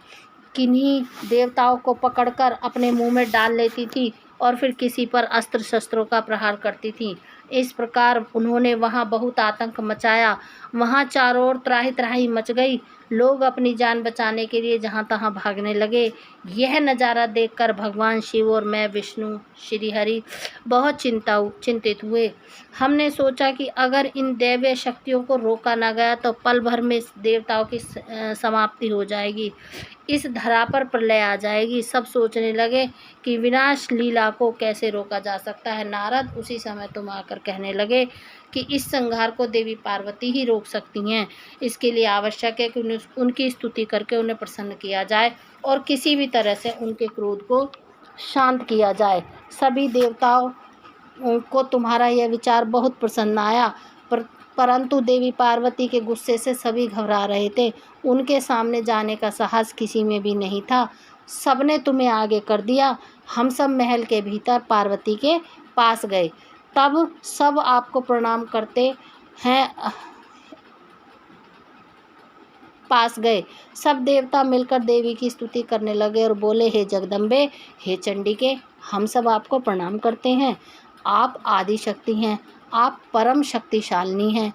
किन्हीं देवताओं को पकड़कर अपने मुंह में डाल लेती थी और फिर किसी पर अस्त्र शस्त्रों का प्रहार करती थीं। इस प्रकार उन्होंने वहां बहुत आतंक मचाया। वहां चारों ओर त्राही त्राही मच गई। लोग अपनी जान बचाने के लिए जहां तहां भागने लगे। यह नज़ारा देखकर भगवान शिव और मैं विष्णु श्री हरि बहुत चिंतित हुए। हमने सोचा कि अगर इन दैवीय शक्तियों को रोका ना गया तो पल भर में इस देवताओं की समाप्ति हो जाएगी, इस धरा पर प्रलय आ जाएगी। सब सोचने लगे कि विनाश लीला को कैसे रोका जा सकता है। नारद उसी समय तुम आकर कहने लगे कि इस संहार को देवी पार्वती ही रोक सकती हैं। इसके लिए आवश्यक है कि उनकी स्तुति करके उन्हें प्रसन्न किया जाए और किसी भी तरह से उनके क्रोध को शांत किया जाए। सभी देवताओं को तुम्हारा यह विचार बहुत पसंद आया, परंतु देवी पार्वती के गुस्से से सभी घबरा रहे थे। उनके सामने जाने का साहस किसी में भी नहीं था। सबने तुम्हें आगे कर दिया। हम सब महल के भीतर पार्वती के पास गए। तब सब आपको प्रणाम करते हैं पास गए। सब देवता मिलकर देवी की स्तुति करने लगे और बोले, हे जगदम्बे, हे चंडिके, हम सब आपको प्रणाम करते हैं। आप आदि शक्ति हैं, आप परम शक्तिशालिनी हैं।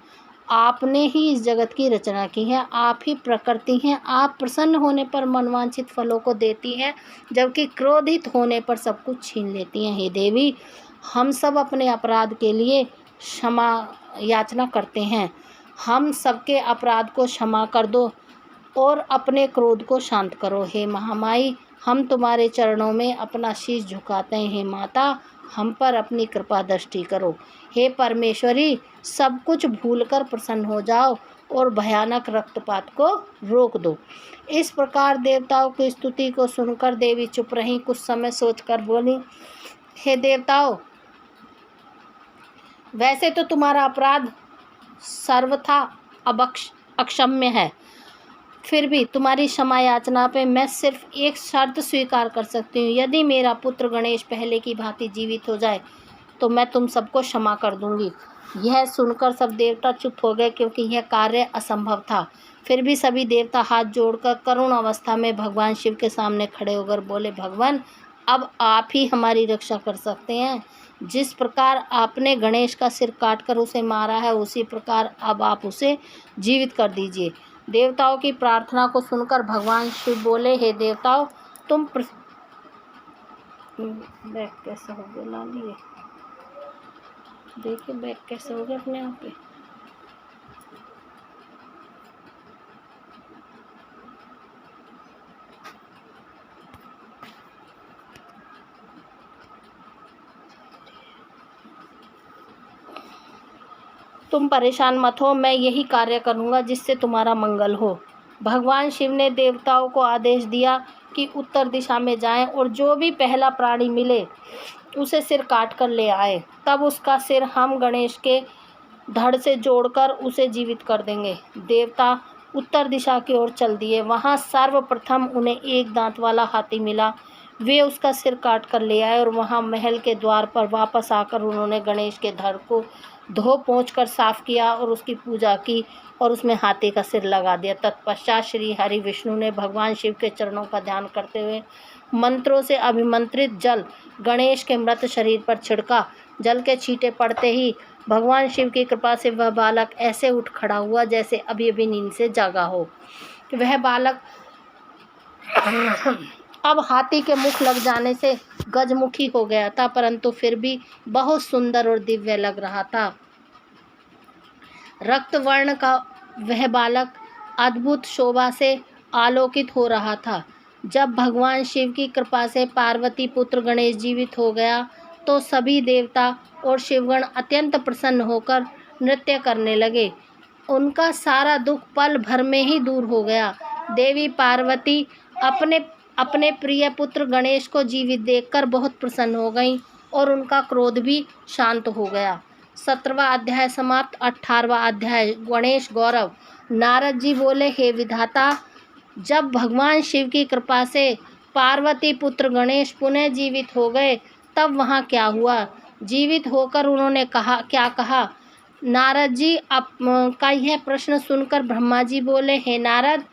आपने ही इस जगत की रचना की है, आप ही प्रकृति हैं। आप प्रसन्न होने पर मनवांछित फलों को देती हैं, जबकि क्रोधित होने पर सब कुछ छीन लेती हैं। हे देवी, हम सब अपने अपराध के लिए क्षमा याचना करते हैं। हम सबके अपराध को क्षमा कर दो और अपने क्रोध को शांत करो। हे महामाई, हम तुम्हारे चरणों में अपना शीश झुकाते हैं। हे माता, हम पर अपनी कृपा दृष्टि करो। हे परमेश्वरी, सब कुछ भूलकर प्रसन्न हो जाओ और भयानक रक्तपात को रोक दो। इस प्रकार देवताओं की स्तुति को सुनकर देवी चुप रहीं। कुछ समय सोचकर बोली, हे देवताओं, वैसे तो तुम्हारा अपराध सर्वथा अक्षम्य है, फिर भी तुम्हारी क्षमा याचना पे मैं सिर्फ एक शर्त स्वीकार कर सकती हूँ। यदि मेरा पुत्र गणेश पहले की भांति जीवित हो जाए तो मैं तुम सबको क्षमा कर दूंगी। यह सुनकर सब देवता चुप हो गए, क्योंकि यह कार्य असंभव था। फिर भी सभी देवता हाथ जोड़कर करुण अवस्था में भगवान शिव के सामने खड़े होकर बोले, भगवान, अब आप ही हमारी रक्षा कर सकते हैं। जिस प्रकार आपने गणेश का सिर काटकर उसे मारा है, उसी प्रकार अब आप उसे जीवित कर दीजिए। देवताओं की प्रार्थना को सुनकर भगवान शिव बोले, हे देवताओं, तुम बैग कैसे हो गया, ला लिए देखिए बैग कैसे हो गया अपने आप पे। तुम परेशान मत हो, मैं यही कार्य करूँगा जिससे तुम्हारा मंगल हो। भगवान शिव ने देवताओं को आदेश दिया कि उत्तर दिशा में जाएं और जो भी पहला प्राणी मिले उसे सिर काट कर ले आए। तब उसका सिर हम गणेश के धड़ से जोड़कर उसे जीवित कर देंगे। देवता उत्तर दिशा की ओर चल दिए। वहाँ सर्वप्रथम उन्हें एक दांत वाला हाथी मिला। वे उसका सिर काट कर ले आए और वहाँ महल के द्वार पर वापस आकर उन्होंने गणेश के धड़ को धो पोंछ कर साफ किया और उसकी पूजा की और उसमें हाथी का सिर लगा दिया। तत्पश्चात श्री हरि विष्णु ने भगवान शिव के चरणों का ध्यान करते हुए मंत्रों से अभिमंत्रित जल गणेश के मृत शरीर पर छिड़का। जल के छींटे पड़ते ही भगवान शिव की कृपा से वह बालक ऐसे उठ खड़ा हुआ जैसे अभी अभी नींद से जागा हो। वह बालक अब हाथी के मुख लग जाने से गजमुखी हो गया था, परंतु फिर भी बहुत सुंदर और दिव्य लग रहा था। रक्त वर्ण का वह बालक अद्भुत शोभा से आलोकित हो रहा था। जब भगवान शिव की कृपा से पार्वती पुत्र गणेश जीवित हो गया तो सभी देवता और शिवगण अत्यंत प्रसन्न होकर नृत्य करने लगे। उनका सारा दुख पल भर में ही दूर हो गया। देवी पार्वती अपने प्रिय पुत्र गणेश को जीवित देखकर बहुत प्रसन्न हो गईं और उनका क्रोध भी शांत हो गया। 17वां अध्याय समाप्त। 18वां अध्याय गणेश गौरव। नारद जी बोले, हे विधाता, जब भगवान शिव की कृपा से पार्वती पुत्र गणेश पुनः जीवित हो गए तब वहाँ क्या हुआ? जीवित होकर उन्होंने क्या कहा? नारद जी का यह प्रश्न सुनकर ब्रह्मा जी बोले, हे नारद,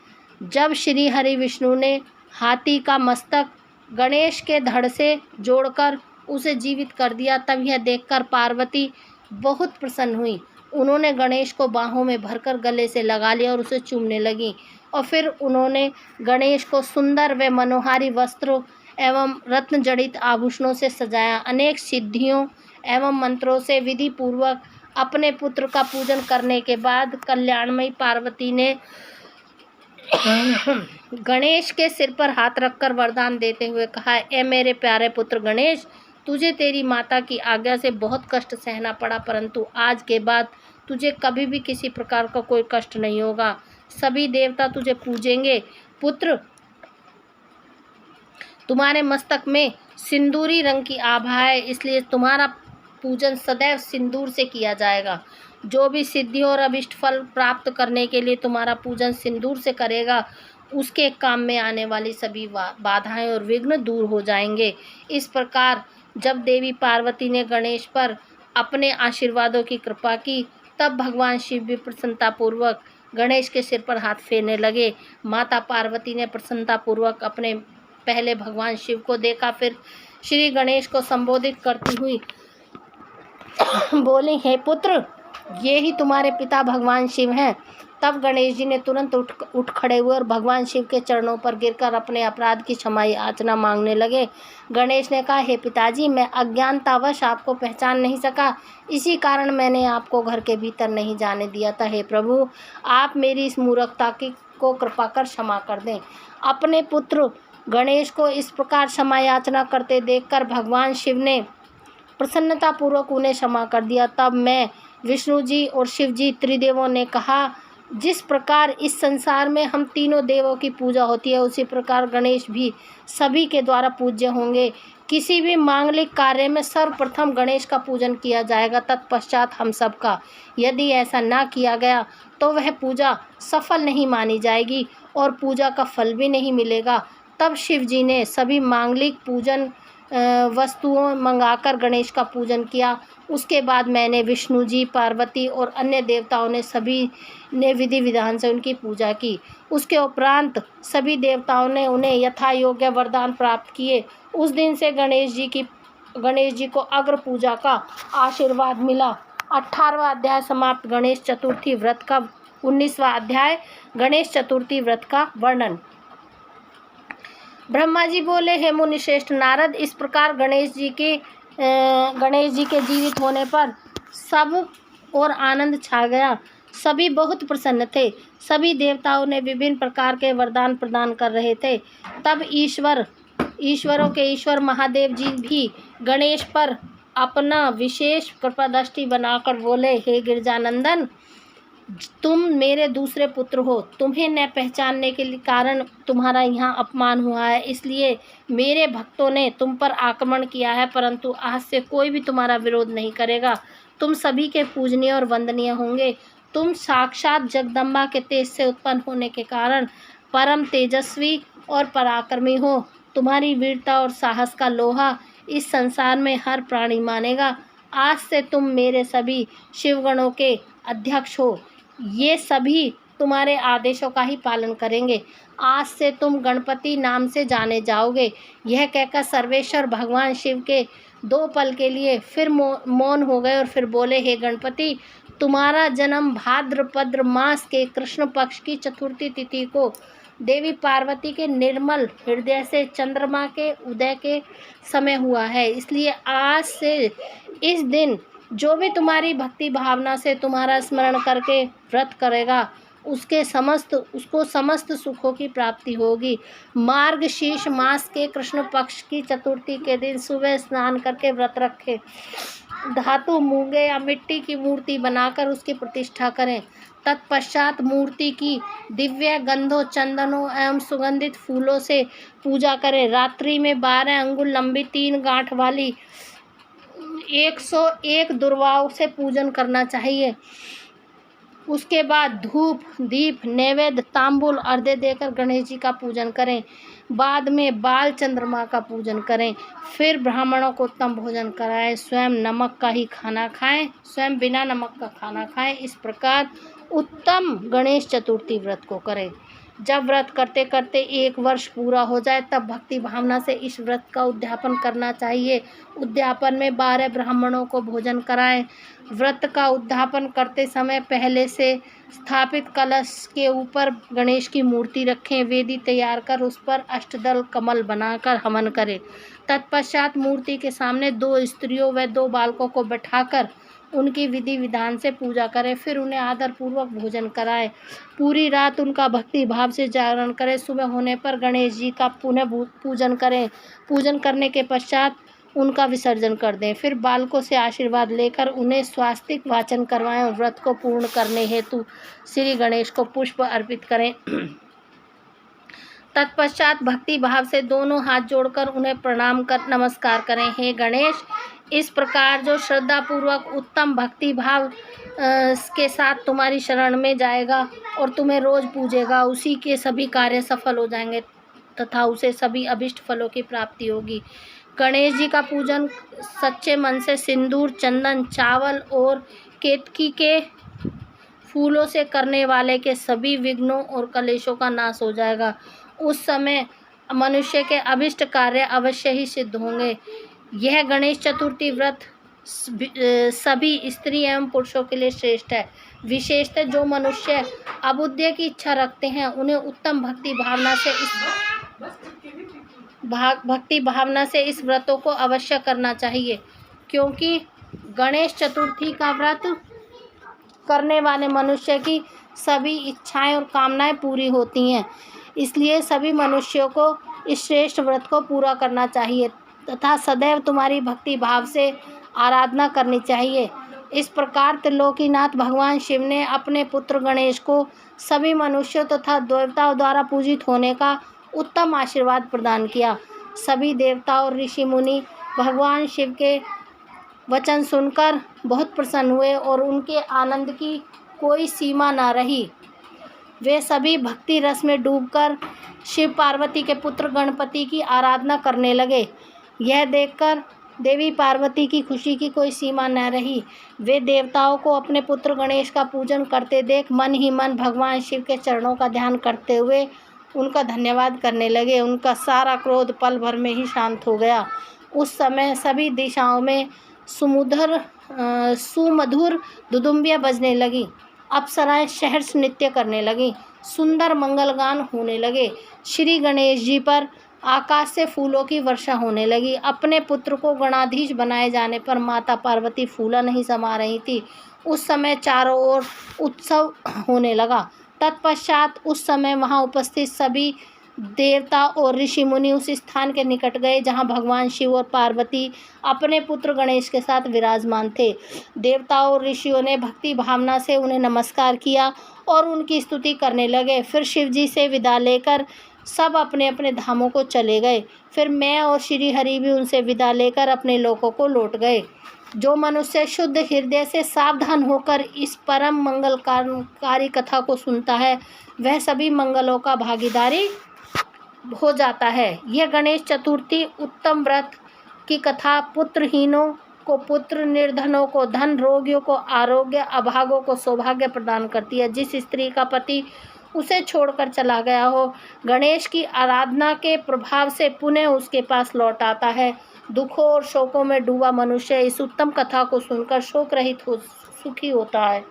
जब श्री हरि विष्णु ने हाथी का मस्तक गणेश के धड़ से जोड़कर उसे जीवित कर दिया तब यह देखकर पार्वती बहुत प्रसन्न हुई। उन्होंने गणेश को बाहों में भरकर गले से लगा लिया और उसे चूमने लगी और फिर उन्होंने गणेश को सुंदर व मनोहारी वस्त्रों एवं रत्न जड़ित आभूषणों से सजाया। अनेक सिद्धियों एवं मंत्रों से विधि पूर्वक अपने पुत्र का पूजन करने के बाद कल्याणमयी पार्वती ने गणेश के सिर पर हाथ रखकर वरदान देते हुए कहा, ए मेरे प्यारे पुत्र गणेश, तुझे तेरी माता की आज्ञा से बहुत कष्ट सहना पड़ा, परंतु आज के बाद तुझे कभी भी किसी प्रकार का कोई कष्ट नहीं होगा। सभी देवता तुझे पूजेंगे। पुत्र, तुम्हारे मस्तक में सिंदूरी रंग की आभा है, इसलिए तुम्हारा पूजन सदैव सिंदूर से किया जाएगा। जो भी सिद्धि और अभिष्ट फल प्राप्त करने के लिए तुम्हारा पूजन सिंदूर से करेगा, उसके काम में आने वाली सभी बाधाएं और विघ्न दूर हो जाएंगे। इस प्रकार जब देवी पार्वती ने गणेश पर अपने आशीर्वादों की कृपा की, तब भगवान शिव भी प्रसन्नतापूर्वक गणेश के सिर पर हाथ फेरने लगे। माता पार्वती ने प्रसन्नतापूर्वक अपने पहले भगवान शिव को देखा, फिर श्री गणेश को संबोधित करती हुई बोली, हे पुत्र, ये ही तुम्हारे पिता भगवान शिव हैं। तब गणेश जी ने तुरंत उठ खड़े हुए और भगवान शिव के चरणों पर गिरकर अपने अपराध की क्षमा याचना मांगने लगे। गणेश ने कहा, हे पिताजी, मैं अज्ञानतावश आपको पहचान नहीं सका, इसी कारण मैंने आपको घर के भीतर नहीं जाने दिया था। हे प्रभु, आप मेरी इस मूर्खता को कृपा कर क्षमा कर दें। अपने पुत्र गणेश को इस प्रकार क्षमा याचना करते देखकर भगवान शिव ने प्रसन्नतापूर्वक उन्हें क्षमा कर दिया। तब मैं, विष्णु जी और शिव जी त्रिदेवों ने कहा, जिस प्रकार इस संसार में हम तीनों देवों की पूजा होती है, उसी प्रकार गणेश भी सभी के द्वारा पूज्य होंगे। किसी भी मांगलिक कार्य में सर्वप्रथम गणेश का पूजन किया जाएगा, तत्पश्चात हम सबका। यदि ऐसा ना किया गया तो वह पूजा सफल नहीं मानी जाएगी और पूजा का फल भी नहीं मिलेगा। तब शिव जी ने सभी मांगलिक पूजन वस्तुओं मंगाकर गणेश का पूजन किया। उसके बाद मैंने, विष्णु जी, पार्वती और अन्य देवताओं ने सभी ने विधि विधान से उनकी पूजा की। उसके उपरांत सभी देवताओं ने उन्हें यथा योग्य वरदान प्राप्त किए। उस दिन से गणेश जी को अग्र पूजा का आशीर्वाद मिला। 18वां अध्याय समाप्त। गणेश चतुर्थी व्रत का 19वां अध्याय गणेश चतुर्थी व्रत का वर्णन। ब्रह्मा जी बोले, हे मुनि श्रेष्ठ नारद, इस प्रकार गणेश जी के जीवित होने पर सब और आनंद छा गया। सभी बहुत प्रसन्न थे। सभी देवताओं ने विभिन्न प्रकार के वरदान प्रदान कर रहे थे। तब ईश्वरों के ईश्वर महादेव जी भी गणेश पर अपना विशेष कृपा दृष्टि बनाकर बोले, हे गिरजानंदन, तुम मेरे दूसरे पुत्र हो। तुम्हें न पहचानने के कारण तुम्हारा यहाँ अपमान हुआ है, इसलिए मेरे भक्तों ने तुम पर आक्रमण किया है, परंतु आज से कोई भी तुम्हारा विरोध नहीं करेगा। तुम सभी के पूजनीय और वंदनीय होंगे। तुम साक्षात जगदम्बा के तेज से उत्पन्न होने के कारण परम तेजस्वी और पराक्रमी हो। तुम्हारी वीरता और साहस का लोहा इस संसार में हर प्राणी मानेगा। आज से तुम मेरे सभी शिवगणों के अध्यक्ष हो। ये सभी तुम्हारे आदेशों का ही पालन करेंगे। आज से तुम गणपति नाम से जाने जाओगे। यह कहकर सर्वेश्वर भगवान शिव के 2 पल के लिए फिर मौन हो गए और फिर बोले, हे गणपति, तुम्हारा जन्म भाद्रपद मास के कृष्ण पक्ष की चतुर्थी तिथि को देवी पार्वती के निर्मल हृदय से चंद्रमा के उदय के समय हुआ है। इसलिए आज से इस दिन जो भी तुम्हारी भक्ति भावना से तुम्हारा स्मरण करके व्रत करेगा उसको समस्त सुखों की प्राप्ति होगी। मार्गशीर्ष मास के कृष्ण पक्ष की चतुर्थी के दिन सुबह स्नान करके व्रत रखें। धातु, मूंगे या मिट्टी की मूर्ति बनाकर उसकी प्रतिष्ठा करें। तत्पश्चात मूर्ति की दिव्य गंधों, चंदनों एवं सुगंधित फूलों से पूजा करें। रात्रि में 12 अंगुल लंबी 3 गांठ वाली 101 दुर्वाओं से पूजन करना चाहिए। उसके बाद धूप, दीप, नैवेद्य, तांबूल, अर्घ्य देकर गणेश जी का पूजन करें। बाद में बाल चंद्रमा का पूजन करें। फिर ब्राह्मणों को उत्तम भोजन कराएं। स्वयं नमक का ही खाना खाएं, स्वयं बिना नमक का खाना खाएं। इस प्रकार उत्तम गणेश चतुर्थी व्रत को करें। जब व्रत करते करते 1 वर्ष पूरा हो जाए तब भक्ति भावना से इस व्रत का उद्यापन करना चाहिए। उद्यापन में 12 ब्राह्मणों को भोजन कराएं। व्रत का उद्यापन करते समय पहले से स्थापित कलश के ऊपर गणेश की मूर्ति रखें। वेदी तैयार कर उस पर अष्टदल कमल बनाकर हवन करें। तत्पश्चात मूर्ति के सामने 2 स्त्रियों व 2 बालकों को बैठाकर उनकी विधि विधान से पूजा करें। फिर उन्हें आदरपूर्वक भोजन कराएं। पूरी रात उनका भक्ति भाव से जागरण करें। सुबह होने पर गणेश जी का पुनः पूजन करें। पूजन करने के पश्चात उनका विसर्जन कर दें। फिर बालकों से आशीर्वाद लेकर उन्हें स्वास्तिक वाचन करवाएं और व्रत को पूर्ण करने हेतु श्री गणेश को पुष्प अर्पित करें। तत्पश्चात भक्ति भाव से दोनों हाथ जोड़कर उन्हें प्रणाम कर नमस्कार करें। हे गणेश, इस प्रकार जो श्रद्धा पूर्वक उत्तम भक्ति भाव के साथ तुम्हारी शरण में जाएगा और तुम्हें रोज पूजेगा, उसी के सभी कार्य सफल हो जाएंगे तथा उसे सभी अभिष्ट फलों की प्राप्ति होगी। गणेश जी का पूजन सच्चे मन से सिंदूर, चंदन, चावल और केतकी के फूलों से करने वाले के सभी विघ्नों और कलेशों का नाश हो जाएगा। उस समय मनुष्य के अभिष्ट कार्य अवश्य ही सिद्ध होंगे। यह गणेश चतुर्थी व्रत सभी स्त्री एवं पुरुषों के लिए श्रेष्ठ है। विशेषतः जो मनुष्य अबुद्धि की इच्छा रखते हैं उन्हें उत्तम भक्ति भावना से इस व्रतों को अवश्य करना चाहिए, क्योंकि गणेश चतुर्थी का व्रत करने वाले मनुष्य की सभी इच्छाएं और कामनाएं पूरी होती हैं। इसलिए सभी मनुष्यों को इस श्रेष्ठ व्रत को पूरा करना चाहिए तथा सदैव तुम्हारी भक्ति भाव से आराधना करनी चाहिए। इस प्रकार त्रिलोकीनाथ भगवान शिव ने अपने पुत्र गणेश को सभी मनुष्यों तथा देवताओं द्वारा पूजित होने का उत्तम आशीर्वाद प्रदान किया। सभी देवता और ऋषि मुनि भगवान शिव के वचन सुनकर बहुत प्रसन्न हुए और उनके आनंद की कोई सीमा न रही। वे सभी भक्ति रस में डूबकर शिव पार्वती के पुत्र गणपति की आराधना करने लगे। यह देखकर देवी पार्वती की खुशी की कोई सीमा न रही। वे देवताओं को अपने पुत्र गणेश का पूजन करते देख मन ही मन भगवान शिव के चरणों का ध्यान करते हुए उनका धन्यवाद करने लगे। उनका सारा क्रोध पल भर में ही शांत हो गया। उस समय सभी दिशाओं में सुमधुर दुदुम्बियाँ बजने लगी। अप्सराएं सहर्ष नृत्य करने लगी। सुंदर मंगलगान होने लगे। श्री गणेश जी पर आकाश से फूलों की वर्षा होने लगी। अपने पुत्र को गणाधीश बनाए जाने पर माता पार्वती फूला नहीं समा रही थी। उस समय चारों ओर उत्सव होने लगा। तत्पश्चात उस समय वहां उपस्थित सभी देवता और ऋषि मुनि उस स्थान के निकट गए जहां भगवान शिव और पार्वती अपने पुत्र गणेश के साथ विराजमान थे। देवताओं और ऋषियों ने भक्ति भावना से उन्हें नमस्कार किया और उनकी स्तुति करने लगे। फिर शिव जी से विदा लेकर सब अपने अपने धामों को चले गए। फिर मैं और श्री हरि भी उनसे विदा लेकर अपने लोकों को लौट गए। जो मनुष्य शुद्ध हृदय से सावधान होकर इस परम मंगलकारी कथा को सुनता है वह सभी मंगलों का भागीदारी हो जाता है। यह गणेश चतुर्थी उत्तम व्रत की कथा पुत्रहीनों को पुत्र, निर्धनों को धन, रोगियों को आरोग्य, अभागों को सौभाग्य प्रदान करती है। जिस स्त्री का पति उसे छोड़कर चला गया हो, गणेश की आराधना के प्रभाव से पुनः उसके पास लौट आता है। दुखों और शोकों में डूबा मनुष्य इस उत्तम कथा को सुनकर शोक रहित हो सुखी होता है।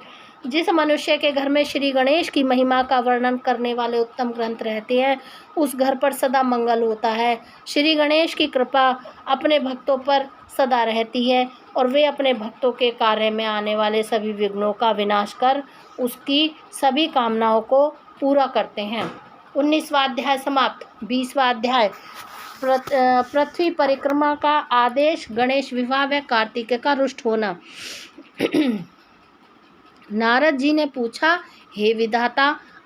जिस मनुष्य के घर में श्री गणेश की महिमा का वर्णन करने वाले उत्तम ग्रंथ रहते हैं, उस घर पर सदा मंगल होता है। श्री गणेश की कृपा अपने भक्तों पर सदा रहती है और वे अपने भक्तों के कार्य में आने वाले सभी विघ्नों का विनाश कर उसकी सभी कामनाओं को पूरा करते हैं। 19वां अध्याय समाप्त। 20वां अध्याय पृथ्वी परिक्रमा का आदेश, गणेश विवाह व कार्तिकेय का रुष्ट होना। नारद जी ने पूछा, हे विधाता,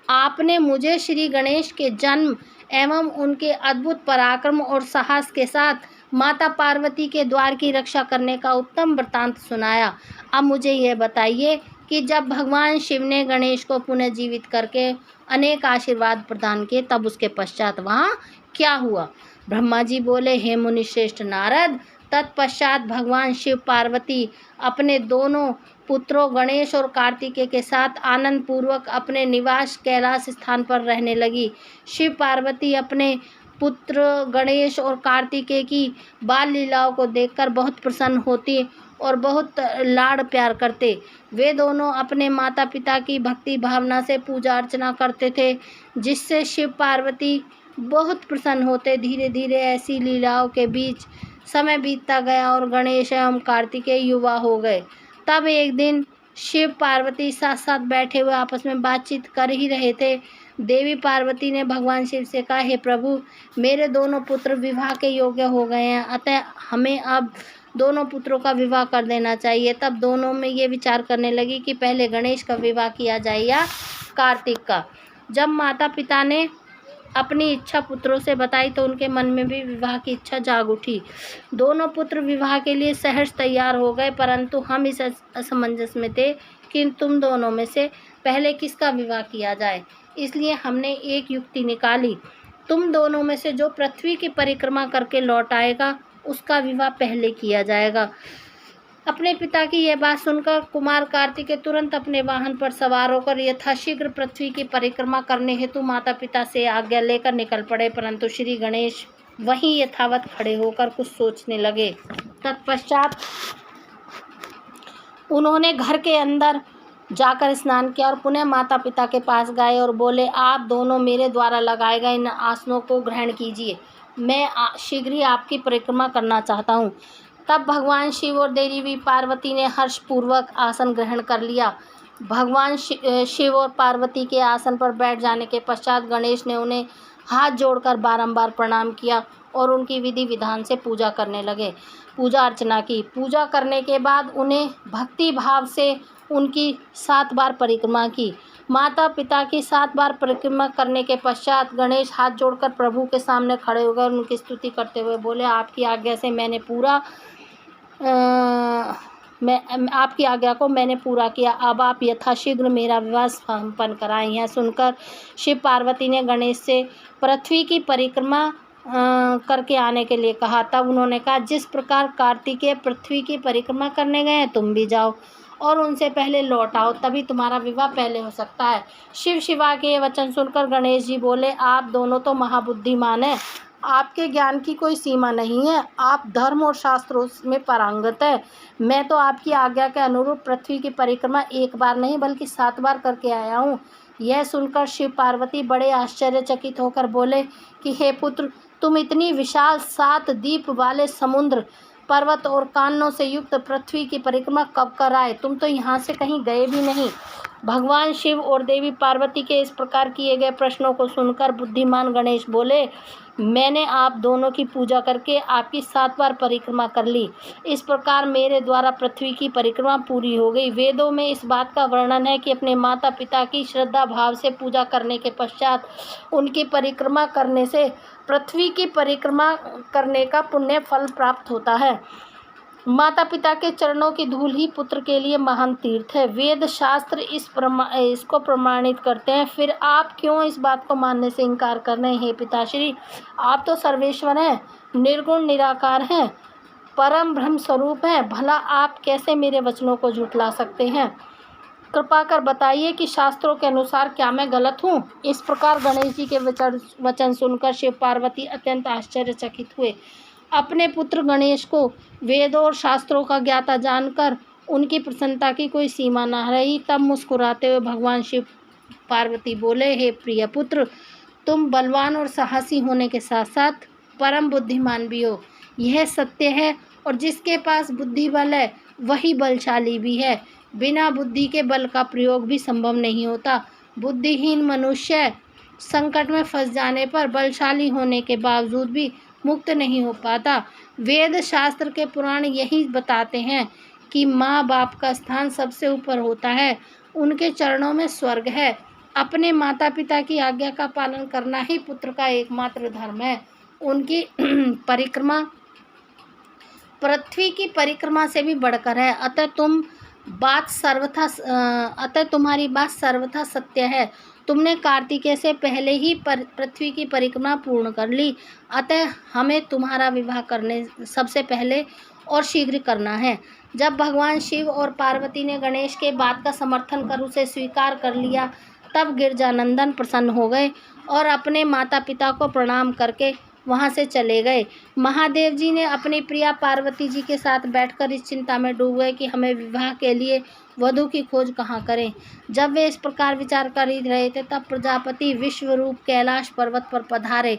आपने मुझे श्री गणेश के जन्म एवं उनके अद्भुत पराक्रम और साहस के साथ माता पार्वती के द्वार की रक्षा करने का उत्तम वृत्तांत सुनाया। अब मुझे यह बताइए कि जब भगवान शिव ने गणेश को पुनः जीवित करके अनेक आशीर्वाद प्रदान किए, तब उसके पश्चात वहाँ क्या हुआ? ब्रह्मा जी बोले, हे मुनिश्रेष्ठ नारद, तत्पश्चात भगवान शिव पार्वती अपने दोनों पुत्रों गणेश और कार्तिकेय के साथ आनंद पूर्वक अपने निवास कैलाश स्थान पर रहने लगी। शिव पार्वती अपने पुत्र गणेश और कार्तिकेय की बाल लीलाओं को देखकर बहुत प्रसन्न होती और बहुत लाड़ प्यार करते। वे दोनों अपने माता पिता की भक्ति भावना से पूजा अर्चना करते थे, जिससे शिव पार्वती बहुत प्रसन्न होते। धीरे धीरे ऐसी लीलाओं के बीच समय बीतता गया और गणेश एवं कार्तिकेय युवा हो गए। तब एक दिन शिव पार्वती साथ साथ बैठे हुए आपस में बातचीत कर ही रहे थे। देवी पार्वती ने भगवान शिव से कहा, हे प्रभु, मेरे दोनों पुत्र विवाह के योग्य हो गए हैं, अतः हमें अब दोनों पुत्रों का विवाह कर देना चाहिए। तब दोनों में ये विचार करने लगी कि पहले गणेश का विवाह किया जाए या कार्तिक का। जब माता पिता ने अपनी इच्छा पुत्रों से बताई तो उनके मन में भी विवाह की इच्छा जाग उठी। दोनों पुत्र विवाह के लिए सहर्ष तैयार हो गए, परंतु हम इस असमंजस में थे कि तुम दोनों में से पहले किसका विवाह किया जाए। इसलिए हमने एक युक्ति निकाली, तुम दोनों में से जो पृथ्वी की परिक्रमा करके लौट आएगा उसका विवाह पहले किया जाएगा। अपने पिता की यह बात सुनकर कुमार कार्तिकेय तुरंत अपने वाहन पर सवार होकर यथाशीघ्र पृथ्वी की परिक्रमा करने हेतु माता पिता से आज्ञा लेकर निकल पड़े, परंतु श्री गणेश वहीं यथावत खड़े होकर कुछ सोचने लगे। तत्पश्चात उन्होंने घर के अंदर जाकर स्नान किया और पुनः माता पिता के पास गए और बोले, आप दोनों मेरे द्वारा लगाए गए इन आसनों को ग्रहण कीजिए, मैं शीघ्र ही आपकी परिक्रमा करना चाहता हूँ। तब भगवान शिव और देवी पार्वती ने हर्षपूर्वक आसन ग्रहण कर लिया। भगवान शिव और पार्वती के आसन पर बैठ जाने के पश्चात गणेश ने उन्हें हाथ जोड़कर बारंबार प्रणाम किया और उनकी विधि विधान से पूजा करने लगे। पूजा अर्चना की। पूजा करने के बाद उन्हें भक्ति भाव से उनकी 7 बार परिक्रमा की। माता पिता की 7 बार परिक्रमा करने के पश्चात गणेश हाथ जोड़कर प्रभु के सामने खड़े हो गए और उनकी स्तुति करते हुए बोले, आपकी आज्ञा से आपकी आज्ञा को मैंने पूरा किया, अब आप यथाशीघ्र मेरा विवाह संपन्न कराएं। यह सुनकर शिव पार्वती ने गणेश से पृथ्वी की परिक्रमा करके आने के लिए कहा। तब उन्होंने कहा, जिस प्रकार कार्तिकेय पृथ्वी की परिक्रमा करने गए हैं, तुम भी जाओ और उनसे पहले लौट आओ, तभी तुम्हारा विवाह पहले हो सकता है। शिव शिवा के ये वचन सुनकर गणेश जी बोले, आप दोनों तो महाबुद्धिमान हैं, आपके ज्ञान की कोई सीमा नहीं है, आप धर्म और शास्त्रों में पारंगत है। मैं तो आपकी आज्ञा के अनुरूप पृथ्वी की परिक्रमा 1 बार नहीं बल्कि 7 बार करके आया हूँ। यह सुनकर शिव पार्वती बड़े आश्चर्यचकित होकर बोले कि हे पुत्र, तुम इतनी विशाल 7 द्वीप वाले समुद्र, पर्वत और कानों से युक्त पृथ्वी की परिक्रमा कब कर आए? तुम तो यहाँ से कहीं गए भी नहीं। भगवान शिव और देवी पार्वती के इस प्रकार किए गए प्रश्नों को सुनकर बुद्धिमान गणेश बोले, मैंने आप दोनों की पूजा करके आपकी 7 बार परिक्रमा कर ली। इस प्रकार मेरे द्वारा पृथ्वी की परिक्रमा पूरी हो गई। वेदों में इस बात का वर्णन है कि अपने माता पिता की श्रद्धा भाव से पूजा करने के पश्चात उनकी परिक्रमा करने से पृथ्वी की परिक्रमा करने का पुण्य फल प्राप्त होता है। माता पिता के चरणों की धूल ही पुत्र के लिए महान तीर्थ है। वेद शास्त्र इसको प्रमाणित करते हैं, फिर आप क्यों इस बात को मानने से इनकार कर रहे हैं? हे पिताश्री, आप तो सर्वेश्वर हैं, निर्गुण निराकार हैं, परम ब्रह्म स्वरूप हैं, भला आप कैसे मेरे वचनों को झुठला सकते हैं? कृपा कर बताइए कि शास्त्रों के अनुसार क्या मैं गलत हूँ? इस प्रकार गणेश जी के वचन सुनकर शिव पार्वती अत्यंत आश्चर्यचकित हुए। अपने पुत्र गणेश को वेदों और शास्त्रों का ज्ञाता जानकर उनकी प्रसन्नता की कोई सीमा न रही। तब मुस्कुराते हुए भगवान शिव पार्वती बोले, हे प्रिय पुत्र, तुम बलवान और साहसी होने के साथ साथ परम बुद्धिमान भी हो, यह सत्य है। और जिसके पास बुद्धि बल है वही बलशाली भी है। बिना बुद्धि के बल का प्रयोग भी संभव नहीं होता। बुद्धिहीन मनुष्य संकट में फंस जाने पर बलशाली होने के बावजूद भी मुक्त नहीं हो पाता। वेद शास्त्र के पुराण यही बताते हैं कि माँ बाप का स्थान सबसे ऊपर होता है, उनके चरणों में स्वर्ग है। अपने माता पिता की आज्ञा का पालन करना ही पुत्र का एकमात्र धर्म है। उनकी परिक्रमा पृथ्वी की परिक्रमा से भी बढ़कर है। अतः तुम्हारी बात सर्वथा सत्य है। तुमने कार्तिकेय से पहले ही पृथ्वी की परिक्रमा पूर्ण कर ली, अतः हमें तुम्हारा विवाह करने सबसे पहले और शीघ्र करना है। जब भगवान शिव और पार्वती ने गणेश के बात का समर्थन कर उसे स्वीकार कर लिया, तब गिरजानंदन प्रसन्न हो गए और अपने माता पिता को प्रणाम करके वहाँ से चले गए। महादेव जी ने अपनी प्रिया पार्वती जी के साथ बैठकर इस चिंता में डूब गए कि हमें विवाह के लिए वधू की खोज कहाँ करें। जब वे इस प्रकार विचार कर ही रहे थे, तब प्रजापति विश्वरूप कैलाश पर्वत पर पधारे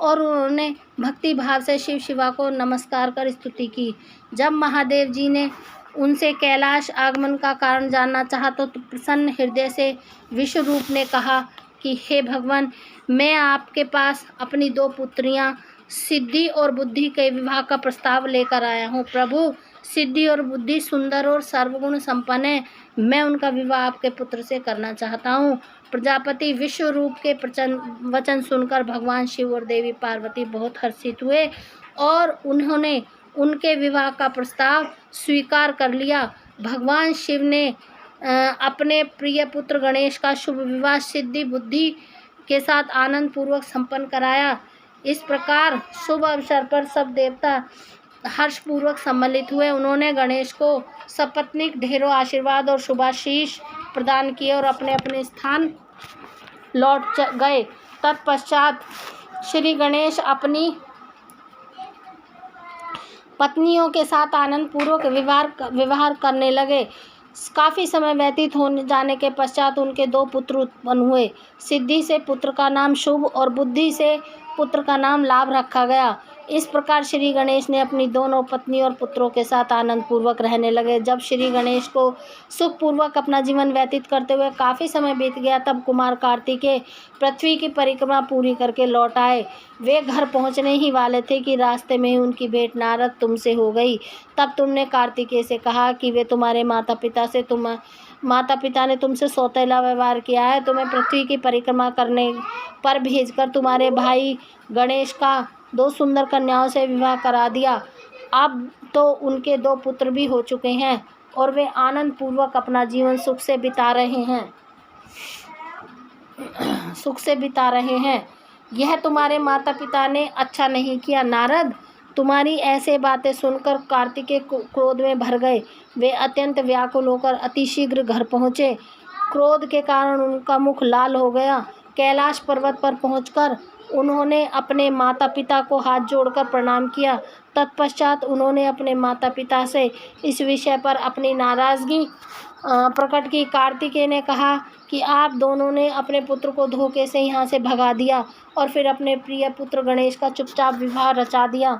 और उन्होंने भक्ति भाव से शिव शिवा को नमस्कार कर स्तुति की। जब महादेव जी ने उनसे कैलाश आगमन का कारण जानना चाहा, तो प्रसन्न हृदय से विश्वरूप ने कहा कि हे भगवान, मैं आपके पास अपनी 2 पुत्रियां सिद्धि और बुद्धि के विवाह का प्रस्ताव लेकर आया हूँ। प्रभु, सिद्धि और बुद्धि सुंदर और सर्वगुण संपन्न है, मैं उनका विवाह आपके पुत्र से करना चाहता हूँ। प्रजापति विश्वरूप के वचन सुनकर भगवान शिव और देवी पार्वती बहुत हर्षित हुए और उन्होंने उनके विवाह का प्रस्ताव स्वीकार कर लिया। भगवान शिव ने अपने प्रिय पुत्र गणेश का शुभ विवाह सिद्धि बुद्धि के साथ आनंद पूर्वक संपन्न कराया। इस प्रकार शुभ अवसर पर सब देवता हर्षपूर्वक सम्मिलित हुए। उन्होंने गणेश को सपत्नीक ढेरों आशीर्वाद और शुभाशीष प्रदान किए और अपने अपने स्थान लौट गए। तत्पश्चात श्री गणेश अपनी पत्नियों के साथ आनंद पूर्वक व्यवहार करने लगे। काफ़ी समय व्यतीत होने जाने के पश्चात उनके 2 पुत्र उत्पन्न हुए। सिद्धि से पुत्र का नाम शुभ और बुद्धि से पुत्र का नाम लाभ रखा गया। इस प्रकार श्री गणेश ने अपनी दोनों पत्नी और पुत्रों के साथ आनंद पूर्वक रहने लगे। जब श्री गणेश को सुखपूर्वक अपना जीवन व्यतीत करते हुए काफ़ी समय बीत गया, तब कुमार कार्तिकेय पृथ्वी की परिक्रमा पूरी करके लौट आए। वे घर पहुंचने ही वाले थे कि रास्ते में ही उनकी भेंट नारद तुमसे हो गई। तब तुमने कार्तिकेय से कहा कि वे तुम्हारे माता पिता ने तुमसे सौतेला व्यवहार किया है, तुम्हें पृथ्वी की परिक्रमा करने पर भेजकर तुम्हारे भाई गणेश का 2 सुंदर कन्याओं से विवाह करा दिया। अब तो उनके 2 पुत्र भी हो चुके हैं और वे आनंद पूर्वक अपना जीवन सुख से बिता रहे हैं। यह तुम्हारे माता पिता ने अच्छा नहीं किया। नारद, तुम्हारी ऐसे बातें सुनकर कार्तिकेय क्रोध में भर गए। वे अत्यंत व्याकुल होकर अतिशीघ्र घर पहुँचे। क्रोध के कारण उनका मुख लाल हो गया। कैलाश पर्वत पर पहुंचकर उन्होंने अपने माता पिता को हाथ जोड़कर प्रणाम किया। तत्पश्चात उन्होंने अपने माता पिता से इस विषय पर अपनी नाराज़गी प्रकट की। कार्तिकेय ने कहा कि आप दोनों ने अपने पुत्र को धोखे से यहाँ से भगा दिया और फिर अपने प्रिय पुत्र गणेश का चुपचाप विवाह रचा दिया।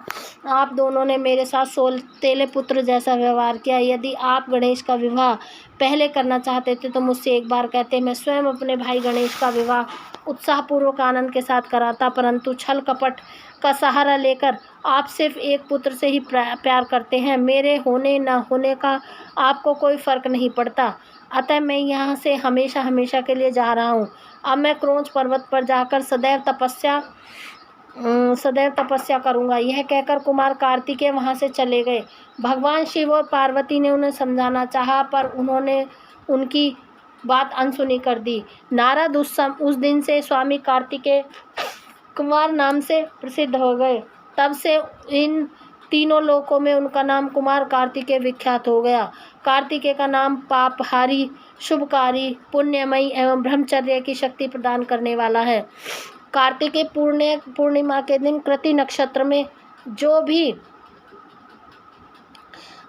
आप दोनों ने मेरे साथ सौतेले पुत्र जैसा व्यवहार किया। यदि आप गणेश का विवाह पहले करना चाहते थे तो मुझसे एक बार कहते, मैं स्वयं अपने भाई गणेश का विवाह उत्साहपूर्वक आनंद के साथ कराता। परंतु छल कपट का सहारा लेकर आप सिर्फ एक पुत्र से ही प्यार करते हैं। मेरे होने न होने का आपको कोई फर्क नहीं पड़ता। अतः मैं यहाँ से हमेशा के लिए जा रहा हूँ। अब मैं क्रोंच पर्वत पर जाकर सदैव तपस्या सदैव तपस्या करूँगा। यह कहकर कुमार कार्तिकेय वहाँ से चले गए। भगवान शिव और पार्वती ने उन्हें समझाना चाहा, पर उन्होंने उनकी बात अनसुनी कर दी। नारद उस दिन से स्वामी कार्तिकेय कुमार नाम से प्रसिद्ध हो गए। तब से इन तीनों लोकों में उनका नाम कुमार कार्तिकेय विख्यात हो गया। कार्तिकेय का नाम पापहारी, शुभकारी, पुण्यमयी एवं ब्रह्मचर्य की शक्ति प्रदान करने वाला है। कार्तिकेय पूर्णिमा के दिन कृति नक्षत्र में जो भी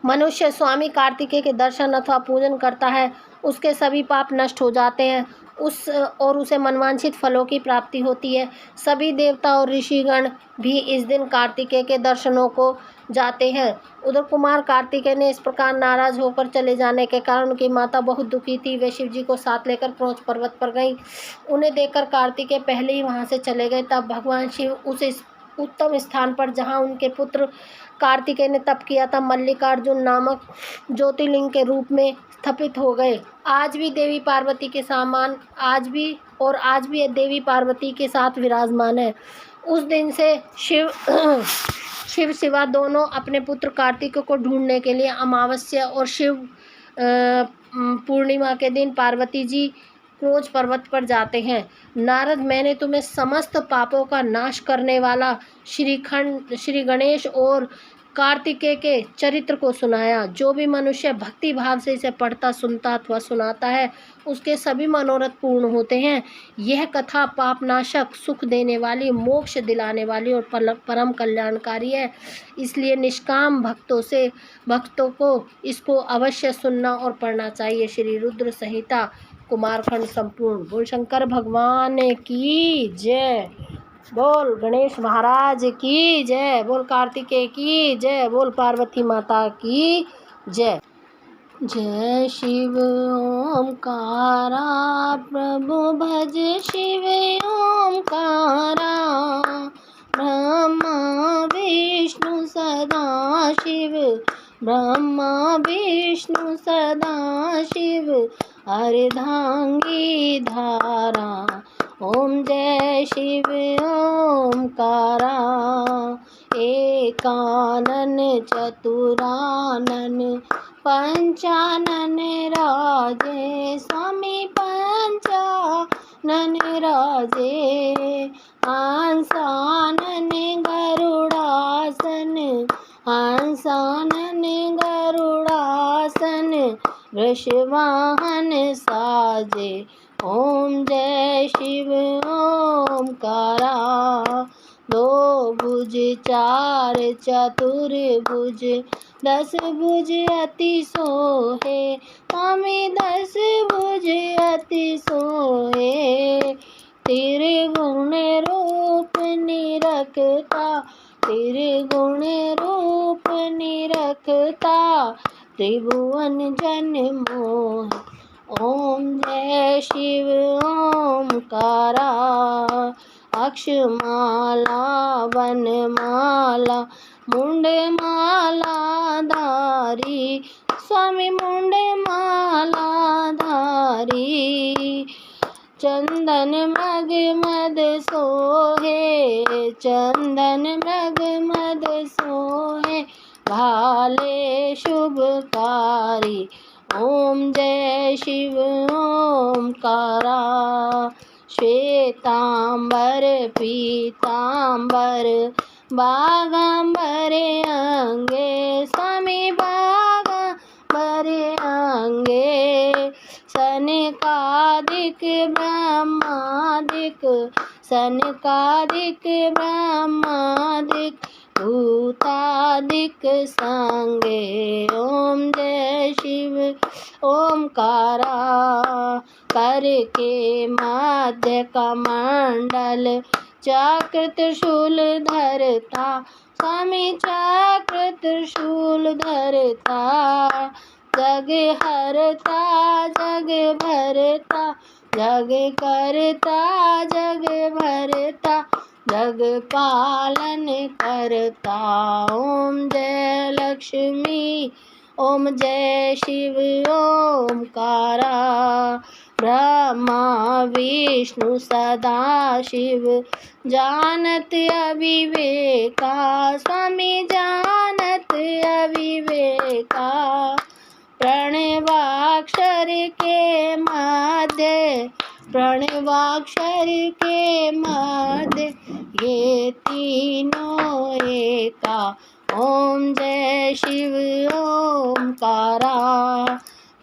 मनुष्य स्वामी कार्तिकेय के दर्शन अथवा पूजन करता है, उसके सभी पाप नष्ट हो जाते हैं और उसे मनवांछित फलों की प्राप्ति होती है। सभी देवता और ऋषिगण भी इस दिन कार्तिकेय के दर्शनों को जाते हैं। उधर कुमार कार्तिकेय ने इस प्रकार नाराज होकर चले जाने के कारण उनकी माता बहुत दुखी थी। वे शिव जी को साथ लेकर क्रोच पर्वत पर गईं। उन्हें देखकर कार्तिकेय पहले ही वहां से चले गए। तब भगवान शिव उस उत्तम स्थान पर जहां उनके पुत्र कार्तिकेय ने तप किया था, मल्लिकार्जुन नामक ज्योतिर्लिंग के रूप में स्थापित हो गए। आज भी देवी पार्वती देवी पार्वती के साथ विराजमान है। उस दिन से शिव शिवा दोनों अपने पुत्र कार्तिकेय को ढूंढने के लिए अमावस्या और शिव पूर्णिमा के दिन पार्वती जी क्रोच पर्वत पर जाते हैं। नारद, मैंने तुम्हें समस्त पापों का नाश करने वाला श्री गणेश और कार्तिकेय के चरित्र को सुनाया। जो भी मनुष्य भक्ति भाव से इसे पढ़ता, सुनता अथवा सुनाता है, उसके सभी मनोरथ पूर्ण होते हैं। यह कथा पापनाशक, सुख देने वाली, मोक्ष दिलाने वाली और परम कल्याणकारी है। इसलिए निष्काम भक्तों को इसको अवश्य सुनना और पढ़ना चाहिए। श्री रुद्र संहिता कुमारखंड संपूर्ण। बोल शंकर भगवान की जय। बोल गणेश महाराज की जय। बोल कार्तिकेय की जय। बोल पार्वती माता की जय। जय शिव ओमकारा, प्रभु भज शिव ओमकारा। ब्रह्मा विष्णु सदा शिव, ब्रह्मा विष्णु सदा शिव, अर्धांगी धारा। ओम जय शिव ओमकारा। एकानन चतुरानन पंचानन राजे, स्वामी पंचानन राजे। हंसानन गरुड़ासन, हंसानन गरुड़ासन, वृषवाहन साजे। ओम जय शिव ओमकारा। दो भुज चार चतुर्भुज, 10 भुज अति सोहे, स्वामी 10 भुज अति सोहे। त्रिगुण रूप निरखता, त्रिगुण रूप निरखता, त्रिभुवन जन मोह। ओम जय शिव ओमकारा। अक्षमाला वनमाला मुंडमाला धारी, स्वामी मुंडमाला धारी। चंदन मृग मद सोहे, चंदन मृग मद सोहे, भाले शुभकारी। ओम जय शिव ओमकारा। श्वेतांबर पीतांबर बागांबर अंगे, स्वामी बागांबर अंगे। सनकादिक ब्रह्मादिक, सनकादिक ब्रह्मादिक, भूतादिक संगे। ओम जय शिव ओमकारा। कर के मध्य कमंडल, चक्र त्रिशूल धरता, स्वामी चक्र त्रिशूल धरता। जग हरता जग भरता, जग करता जग भरता, जग पालन करता। ओम जय लक्ष्मी, ओम जय शिव ओमकारा। ब्रह्मा विष्णु सदाशिव जानत अविवेका, स्वामी जानत अविवेका। प्रणवाक्षर के मध्य, प्रणवाक्षर के मध्य ये तीनों एका। ओम जय शिव ओमकारा।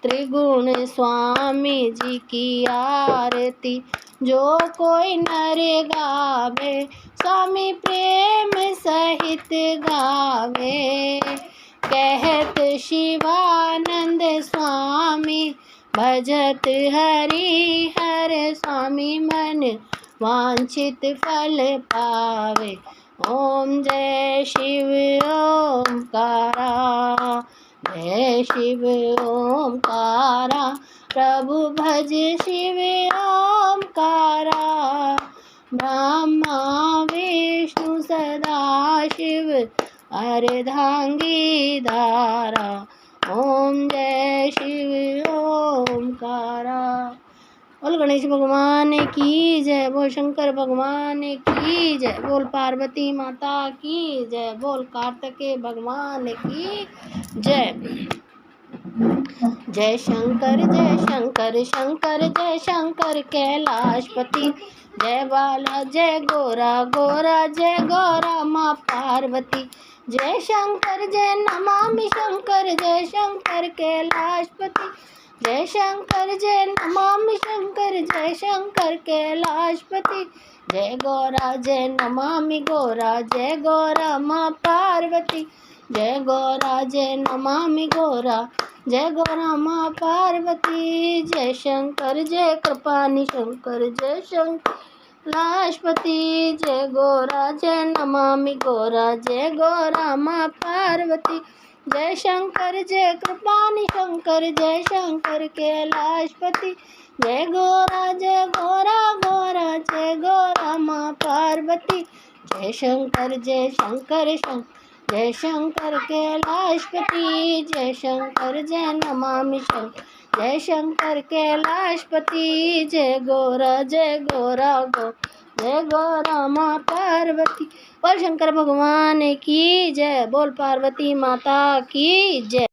त्रिगुण स्वामी जी की आरती जो कोई नर गावे, स्वामी प्रेम सहित गावे। कहत शिवानंद स्वामी भजत हरि हर, स्वामी मन वांछित फल पावे। ओम जय शिव ओमकारा, जय शिव ओमकारा। प्रभु भज शिव ओमकारा। ब्रह्मा विष्णु सदाशिव अर्धांगी धारा। ओम जय शिव ओमकारा। बोल गणेश भगवान की जय, बोल शंकर भगवान की जय, बोल पार्वती माता की जय, बोल कार्तिकेय भगवान की जय। जय शंकर शंकर जय शंकर कैलाशपति। जय बाला जय गोरा गोरा, जय गौरा माँ पार्वती। जय शंकर जय नमामि शंकर, जय शंकर कैलाशपति। जय शंकर जय नमामि शंकर, जय शंकर कैलाशपति। जय गौरा जय नमामि गौरा, जय गौरा माँ पार्वती। जय गौरा जय नमामि गौरा, जय गौरा माँ पार्वती। जय शंकर जय कृपानि शंकर, जय शंकर कैलाशपति। जय गौरा जय नमामि गौरा, जय गौरा माँ पार्वती। जय शंकर जय कृपानि शंकर, जय शंकर कैलाशपति। जय गौरा गौरा, जय गौरा माँ पार्वती। जय शंकर शंकर, जय शंकर कैलाशपति। जय शंकर जय नमामि शंकर, जय शंकर कैलाशपति। जय गौरा गौ, जय गौरा माँ पार्वती। बोल शंकर भगवान की जय, बोल पार्वती माता की जय।